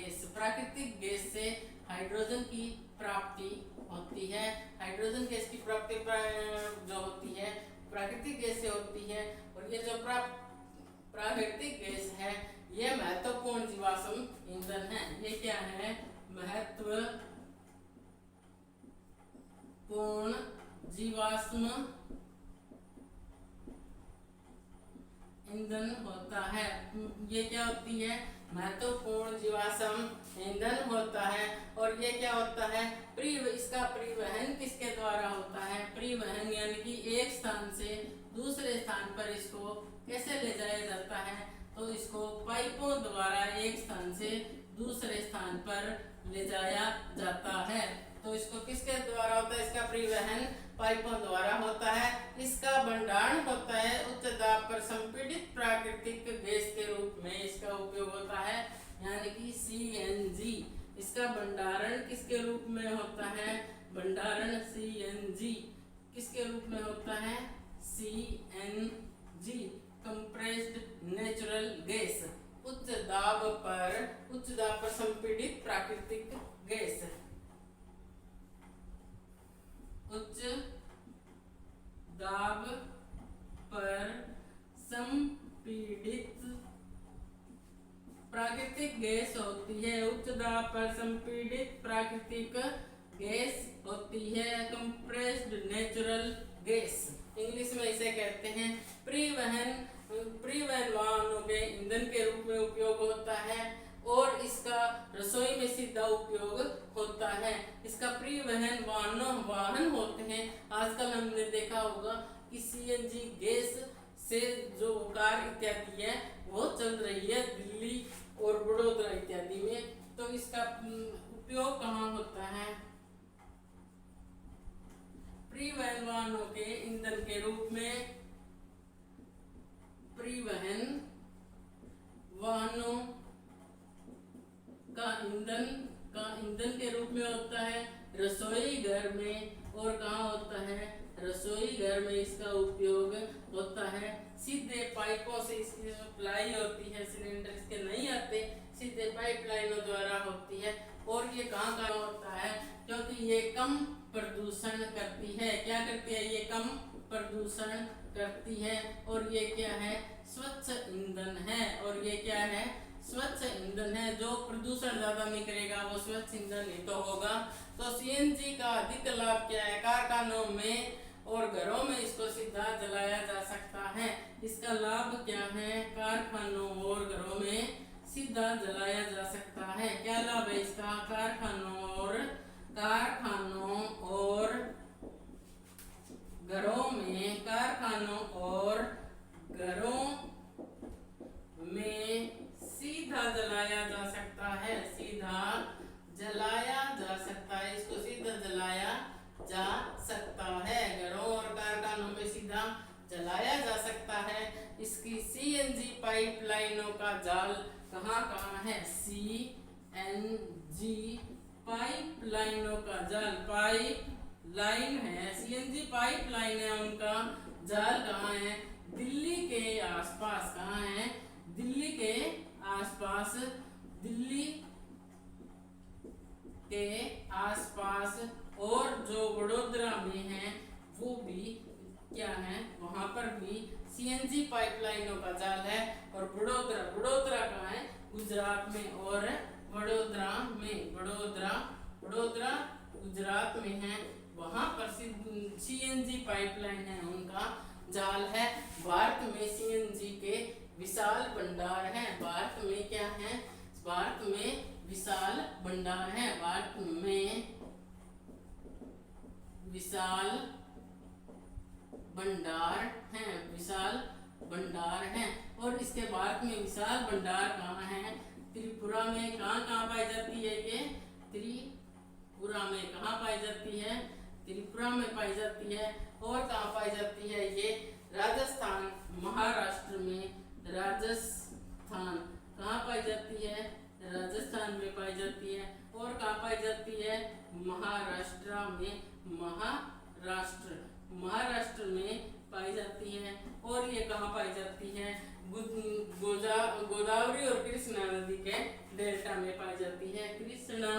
गैस से हाइड्रोजन की प्राप्ति होती है। हाइड्रोजन गैस की प्राप्ति जो होती है प्राकृतिक गैस से होती है और ये जो प्राकृतिक गैस है ये महत्वपूर्ण जीवाश्म ईंधन है। ये क्या है, महत्वपूर्ण जीवाश्म ईंधन होता है। ये क्या होती है, महत्वपूर्ण जीवाश्म ईंधन होता है। और ये क्या होता है, इसका परिवहन किसके द्वारा होता है, परिवहन यानी कि एक स्थान से दूसरे स्थान पर इसको कैसे ले जाया जाता है, तो इसको पाइपों द्वारा एक स्थान से दूसरे स्थान पर ले जाया जाता है। तो इसको किसके द्वारा होता है, इसका परिवहन पाइपों द्वारा होता है। इसका भंडारण होता है उच्च दाब पर संपीड़ित प्राकृतिक गैस के रूप में इसका उपयोग होता है, यानी कि CNG। इसका भंडारण किसके रूप में होता है, भंडारण CNG किसके रूप में होता है, CNG कंप्रेस्ड नेचुरल गैस, उच्च दाब पर संपीड़ित प्राकृतिक गैस, उच्च दाब पर संपीड़ित प्राकृतिक गैस होती है। उच्च दाब पर संपीड़ित प्राकृतिक गैस होती है, कंप्रेस्ड नेचुरल गैस। इंग्लिश में इसे कहते हैं परिवहन वाहनों के ईंधन के रूप में उपयोग होता है और इसका रसोई में सीधा उपयोग होता है। इसका परिवहन वाहन होते हैं। आजकल हमने देखा होगा कि CNG गैस से जो कार इत्यादि है वो चल रही है दिल्ली और बड़ौदा इत्यादि में। तो इसका उपयोग कहाँ होता है, परिवहन वाहनों के ईंधन के रूप में, परिवहन वाहनों का ईंधन के रूप में होता है रसोई घर में। और कहाँ होता है, रसोई घर में इसका उपयोग होता है। सीधे पाइपों से इसकी सप्लाई होती है, सिलेंडर इसके नहीं आते, सीधे पाइपलाइनों द्वारा होती है। और ये कहाँ होता है, क्योंकि ये कम प्रदूषण करती है। क्या करती है, ये कम प्रदूषण करती है। और ये क्या है, स्वच्छ ईंधन है। और ये क्या है, स्वच्छ ईंधन है। जो प्रदूषण ज्यादा नहीं करेगा वो स्वच्छ ईंधन ही तो होगा। तो CNG का अधिक लाभ क्या है, कारखानों में और घरों में इसको सीधा जलाया जा सकता है। इसका लाभ क्या है, कारखानों और घरों में सीधा जलाया जा सकता है। क्या लाभ है इसका, कारखानों और घरों में सीधा जलाया जा सकता है, सीधा जलाया जा सकता है। इसको सीधा जलाया जा सकता है, घरों और कारखानों में सीधा जलाया जा सकता है। इसकी CNG पाइपलाइनों का जाल कहाँ कहाँ है, CNG पाइपलाइनों का जाल, पाइपलाइन है, CNG पाइपलाइन है, उनका जाल कहाँ है, दिल्ली के आसपास। कहाँ है, दिल्ली के आसपास, दिल्ली के आसपास। और जो वडोदरा में है वो भी क्या है, वहां पर भी CNG पाइपलाइनों का जाल है। और वडोदरा कहाँ है, गुजरात में, और वडोदरा गुजरात में है, वहाँ पर सीएनजी पाइपलाइन है, उनका जाल है। भारत में सीएनजी के विशाल भंडार हैं। भारत में क्या है? भारत में विशाल भंडार है। भारत में विशाल भंडार हैं। और इसके भारत में विशाल भंडार कहाँ है? त्रिपुरा में। कहाँ पाई जाती है ये? त्रिपुरा में। कहाँ पाई जाती है? त्रिपुरा में पाई जाती है। और कहाँ पाई जाती है ये? राजस्थान, महाराष्ट्र में। राजस्थान कहाँ पाई जाती है? राजस्थान में पाई जाती है। और कहाँ पाई जाती है? महाराष्ट्र में। महाराष्ट्र में पाई जाती है। और ये कहाँ पाई जाती है? गोदावरी और कृष्णा नदी के डेल्टा में पाई जाती है। कृष्णा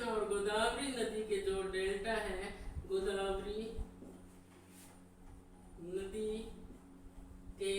और गोदावरी नदी के जो डेल्टा है, गोदावरी नदी के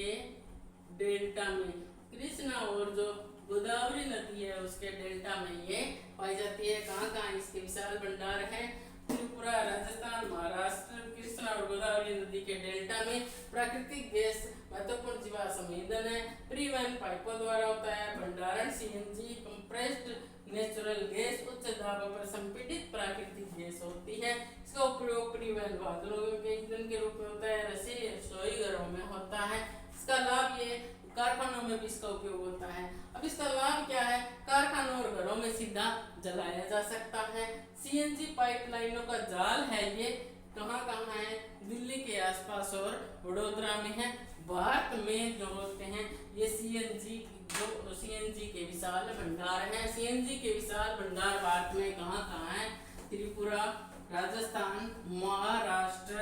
डेल्टा में, कृष्णा और जो गोदावरी नदी है उसके डेल्टा में ये पाई जाती है। कहाँ इसके विशाल भंडार है? त्रिपुरा, राजस्थान, महाराष्ट्र, कृष्णा और गोदावरी नदी के डेल्टा में। प्राकृतिक गैस महत्वपूर्ण जीवाश्म ईंधन है। परिवहन पाइपों द्वारा होता है। भंडारण सीएनजी, कंप्रेस्ड नेचुरल गैस, उच्च दाब पर संपीड़ित प्राकृतिक गैस होती है। इसका उपयोग परिवहन वाहनों के ईंधन के रूप में होता है। रसोई घरों में होता है। इसका लाभ ये कारखानों में भी इसका उपयोग होता है। अब इसका लाभ क्या है? कारखानों और घरों में सीधा जलाया जा सकता है। सीएनजी पाइपलाइनों का जाल है ये। कहाँ है? दिल्ली के आसपास और वडोदरा में है। भारत में जो होते हैं ये सीएनजी के विशाल भंडार हैं। सीएनजी के विशाल भंडार भारत में कहाँ है? त्रिपुरा, राजस्थान, महाराष्ट्र,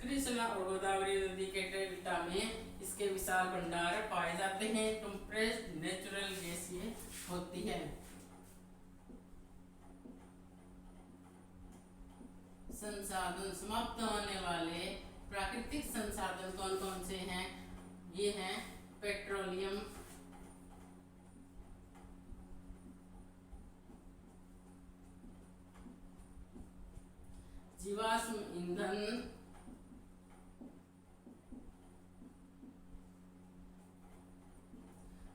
कृष्णा और गोदावरी नदी के डेल्टा में इसके विशाल भंडार पाए जाते हैं। कंप्रेस्ड नेचुरल गैस ये होती है। संसाधन, समाप्त होने वाले प्राकृतिक संसाधन कौन कौन से हैं? ये हैं पेट्रोलियम, जीवाश्म ईंधन,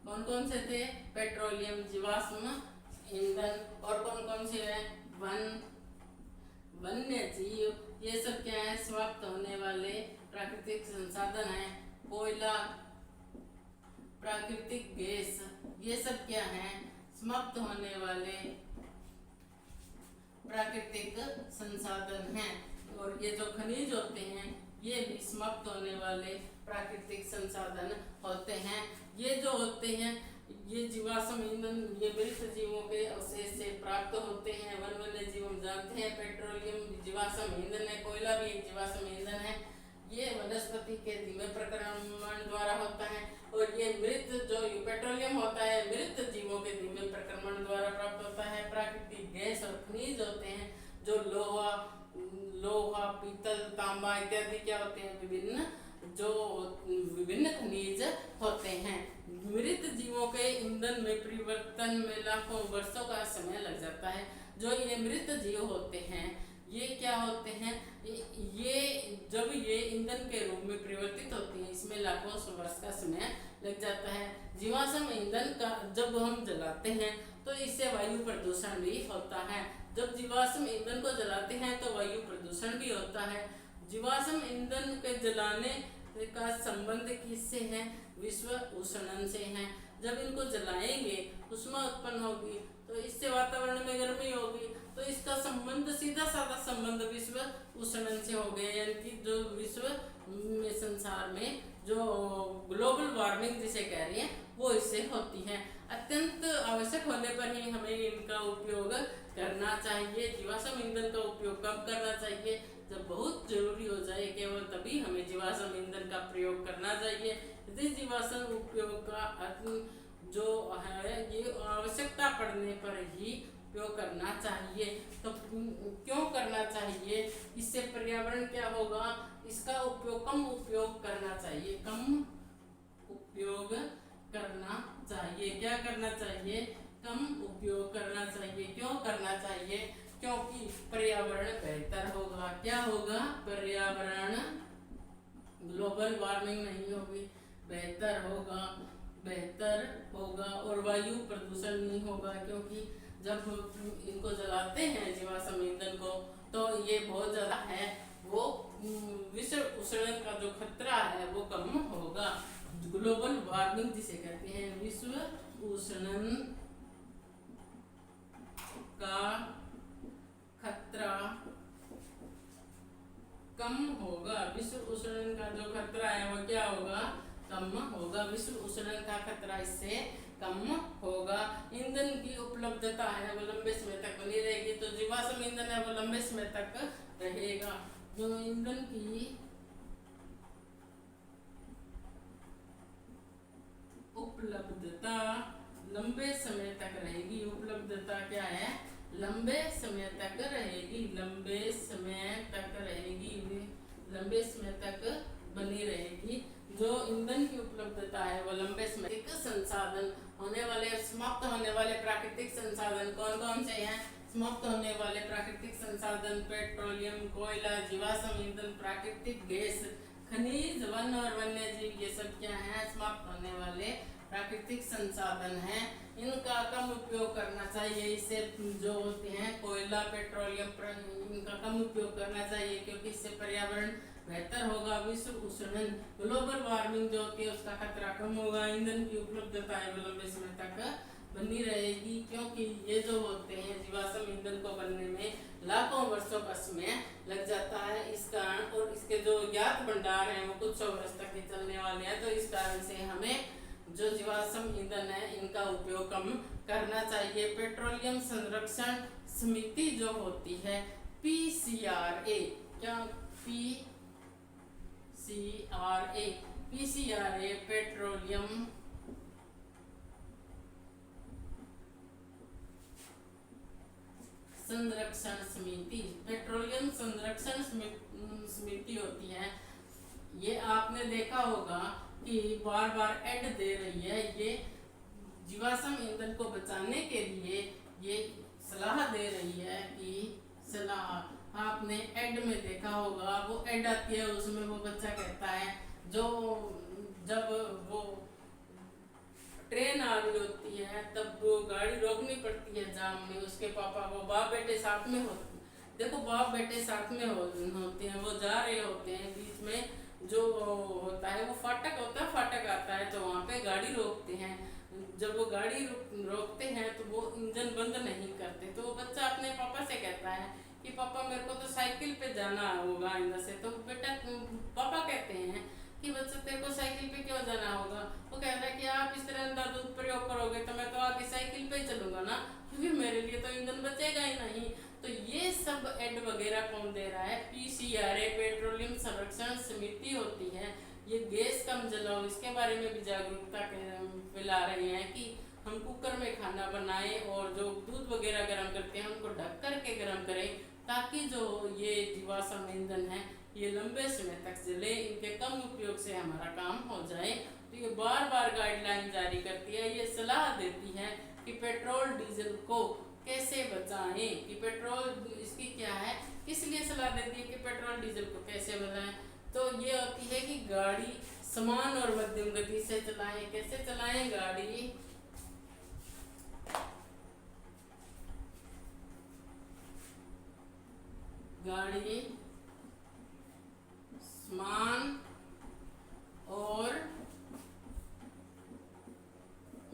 कौन कौन से थे? पेट्रोलियम, जीवाश्म ईंधन, और कौन कौन से हैं? वन्य जीव। ये सब क्या है? समाप्त होने वाले प्राकृतिक संसाधन हैं। कोयला, प्राकृतिक गैस, ये सब क्या है? समाप्त होने वाले प्राकृतिक संसाधन हैं। और ये जो खनिज होते हैं ये भी समाप्त होने वाले प्राकृतिक संसाधन होते हैं। ये जो होते हैं ये जीवाश्म ईंधन ये मृत जीवों के अवशेष से प्राप्त होते हैं। वन्य जीव हम जानते हैं पेट्रोलियम जीवाश्म ईंधन है। कोयला भी एक जीवाश्म ईंधन है। ये वनस्पति के धीमे प्रक्रमण द्वारा होता है। और ये मृत जो पेट्रोलियम होता है मृत जीवों के धीमे प्रक्रमण द्वारा प्राप्त होता है। प्राकृतिक गैस और खनिज होते हैं जो लोहा, पीतल, तांबा इत्यादि क्या होते हैं? विभिन्न खनिज होते हैं। मृत जीवों के ईंधन में परिवर्तन में लाखों वर्षों का समय लग जाता है। जो ये मृत जीव होते हैं ये क्या होते हैं? ये जब ये ईंधन के रूप में परिवर्तित होती है इसमें लाखों वर्ष का समय लग जाता है। जीवाश्म ईंधन का जब हम जलाते हैं तो इससे वायु प्रदूषण भी होता है। जब जीवाश्म ईंधन को जलाते हैं तो वायु प्रदूषण भी होता है। जीवाश्म ईंधन के जलाने का संबंध किससे है? विश्व उष्णन से है। जब इनको जलाएंगे ऊष्मा उत्पन्न होगी तो इससे वातावरण में गर्मी होगी, तो इसका संबंध सीधा साधा संबंध विश्व उष्णन से हो गया। यानी कि जो विश्व में संसार में जो ग्लोबल वार्मिंग जिसे कह रही है वो इससे होती है। अत्यंत आवश्यक होने पर ही हमें इनका उपयोग करना चाहिए। जीवाश्म ईंधन का उपयोग कब करना चाहिए? जब बहुत जरूरी हो जाए, केवल तभी हमें जीवाश्म ईंधन का प्रयोग करना चाहिए। यदि जीवाश्म उपयोग का जो है ये आवश्यकता पड़ने पर ही उपयोग करना चाहिए। तो क्यों करना चाहिए? इससे पर्यावरण क्या होगा? इसका उपयोग कम उपयोग करना चाहिए, कम उपयोग करना चाहिए। क्या करना चाहिए? कम उपयोग करना चाहिए। क्यों करना चाहिए? क्योंकि पर्यावरण बेहतर होगा। क्या होगा? पर्यावरण, ग्लोबल वार्मिंग नहीं होगी, बेहतर होगा, बेहतर होगा। और वायु प्रदूषण नहीं होगा, क्योंकि जब इनको जलाते हैं जीवाश्म ईंधन को, तो ये बहुत ज़्यादा है, वो विश्व उष्णन का जो खतरा है वो कम होगा। ग्लोबल वार्मिंग जिसे कहते हैं, विश्व उष्णन का खतरा कम होगा। विश्व उष्णन का जो खतरा है वो क्या होगा? कम होगा। विश्व उष्णन का खतरा इससे कम होगा। ईंधन की उपलब्धता है वो लंबे समय तक बनी रहेगी। तो जीवाश्म ईंधन है वो लंबे समय तक रहेगा। जो ईंधन की उपलब्धता लंबे समय तक रहेगी। उपलब्धता क्या है? लंबे समय तक रहेगी, लंबे समय तक रहेगी, लंबे समय तक बनी रहेगी। जो ईंधन की उपलब्धता है वो लंबे समय संसाधन होने वाले, समाप्त होने वाले प्राकृतिक संसाधन कौन कौन से हैं? समाप्त होने वाले प्राकृतिक संसाधन पेट्रोलियम, कोयला, जीवाश्म ईंधन, प्राकृतिक गैस, खनिज, वन और वन्य जीव, ये सब क्या है? समाप्त होने वाले प्राकृतिक संसाधन हैं। इनका कम उपयोग करना चाहिए। इससे जो होते हैं कोयला, पेट्रोलियम, इनका कम उपयोग करना चाहिए, क्योंकि इससे पर्यावरण बेहतर होगा। विश्व उष्णन, ग्लोबल वार्मिंग जो होती है उसका खतरा कम होगा। ईंधन की उपलब्धता है वो लंबे समय तक बनी रहेगी, क्योंकि ये जो होते हैं जीवाश्म ईंधन को बनने में लाखों वर्षों का समय लग जाता है। इस कारण, और इसके जो ज्ञात भंडार हैं वो कुछ 100 वर्ष तक ही चलने वाले हैं। तो इस कारण से हमें जो जीवाश्म ईंधन है इनका उपयोग कम करना चाहिए। पेट्रोलियम संरक्षण समिति जो होती है PCRA, क्या? PCRA पेट्रोलियम संरक्षण समिति, पेट्रोलियम संरक्षण समिति होती है। ये आपने देखा होगा कि बार बार ऐड दे रही है। ये जीवाश्म ईंधन को बचाने के लिए ये सलाह दे रही है कि सलाह, आपने ऐड में देखा होगा, वो ऐड आती है उसमें वो बच्चा कहता है, जो जब वो ट्रेन आ रही होती है तब वो गाड़ी रोकनी पड़ती है जाम में, उसके पापा वो बाप बेटे साथ में होते हैं। देखो बाप बेटे साथ में होते हैं, वो जा रहे होते हैं, बीच में जो होता है वो फाटक होता है, फाटक आता है तो वहाँ पे गाड़ी रोकते हैं। जब वो गाड़ी रोकते हैं तो वो इंजन बंद नहीं करते। तो वो बच्चा अपने पापा से कहता है कि पापा मेरे को तो साइकिल पे जाना होगा आइंदा से। तो बेटा, पापा कहते हैं कि बच्चा तेरे को साइकिल पे क्यों जाना होगा? वो कहता है कि आप इस तरह का दुरुपयोग करोगे तो मैं तो आगे साइकिल पे ही चलूंगा ना, क्योंकि मेरे लिए तो ईंधन बचेगा ही नहीं। तो ये सब ऐड वगैरह कौन दे रहा है? PCRA पेट्रोलियम संरक्षण समिति होती है। ये गैस कम जलाओ, इसके बारे में भी जागरूकता फैला रहे हैं कि हम कुकर में खाना बनाएं और जो दूध वगैरह गर्म करते हैं उनको ढक करके गर्म करें, ताकि जो ये जीवाश्म ईंधन है ये लंबे समय तक चले, इनके कम उपयोग से हमारा काम हो जाए। तो ये बार बार गाइडलाइन जारी करती है, ये सलाह देती है कि पेट्रोल डीजल को कैसे बचाएं, कि पेट्रोल इसकी क्या है, किस लिए सलाह देती है कि पेट्रोल डीजल को कैसे बचाएं। तो ये होती है कि गाड़ी समान और मध्यम गति से चलाएं। कैसे चलाएं गाड़ी? गाड़ी समान और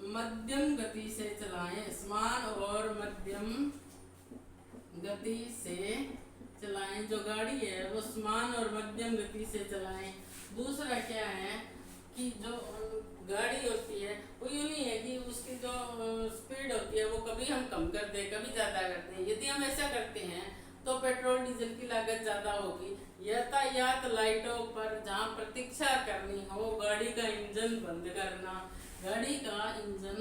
मध्यम गति से चलाएं, समान और मध्यम गति से चलाएं। जो गाड़ी है वो समान और मध्यम गति से चलाएं। दूसरा क्या है कि जो गाड़ी होती है वो यूँ नहीं है कि उसकी जो स्पीड होती है वो कभी हम कम कर दें, कभी ज़्यादा करते हैं। यदि हम ऐसा करते हैं तो पेट्रोल डीजल की लागत ज़्यादा होगी। यातायात लाइटों पर जहाँ प्रतीक्षा करनी हो, गाड़ी का इंजन बंद करना, गाड़ी का इंजन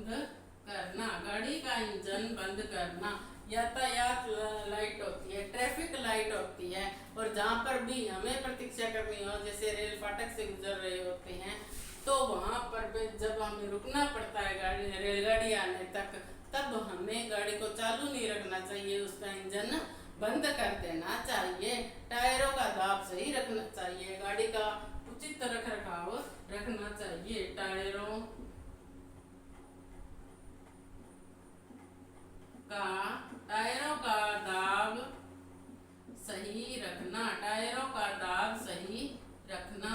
बंद करना, गाड़ी का इंजन बंद करना। यातायात लाइट होती है, ट्रैफिक लाइट होती है, और जहाँ पर भी हमें प्रतीक्षा करनी हो, जैसे रेल फाटक से गुजर रहे होते हैं, तो वहाँ पर भी जब हमें रुकना पड़ता है गाड़ी रेलगाड़ी आने तक, तब हमें गाड़ी को चालू नहीं रखना चाहिए, उसका इंजन बंद कर देना चाहिए। टायरों का दाब सही रखना चाहिए, गाड़ी का उचित रख रखाव रखना चाहिए। टायरों का दाब सही रखना, टायरों का दाब सही रखना।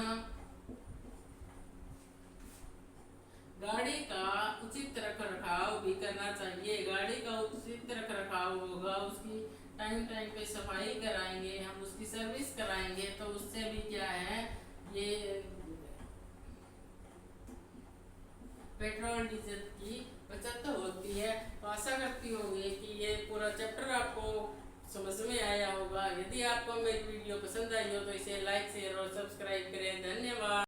गाड़ी का उचित रख रखाव भी करना चाहिए, गाड़ी का उचित रख रखाव होगा, उसकी टाइम टाइम पे सफाई कराएंगे, हम उसकी सर्विस कराएंगे, तो उससे भी क्या है, ये पेट्रोल डीजल की बचत होती है। तो आशा करती होंगी कि ये पूरा चैप्टर आपको समझ में आया होगा। यदि आपको मेरी वीडियो पसंद आई हो तो इसे लाइक शेयर और सब्सक्राइब करें। धन्यवाद।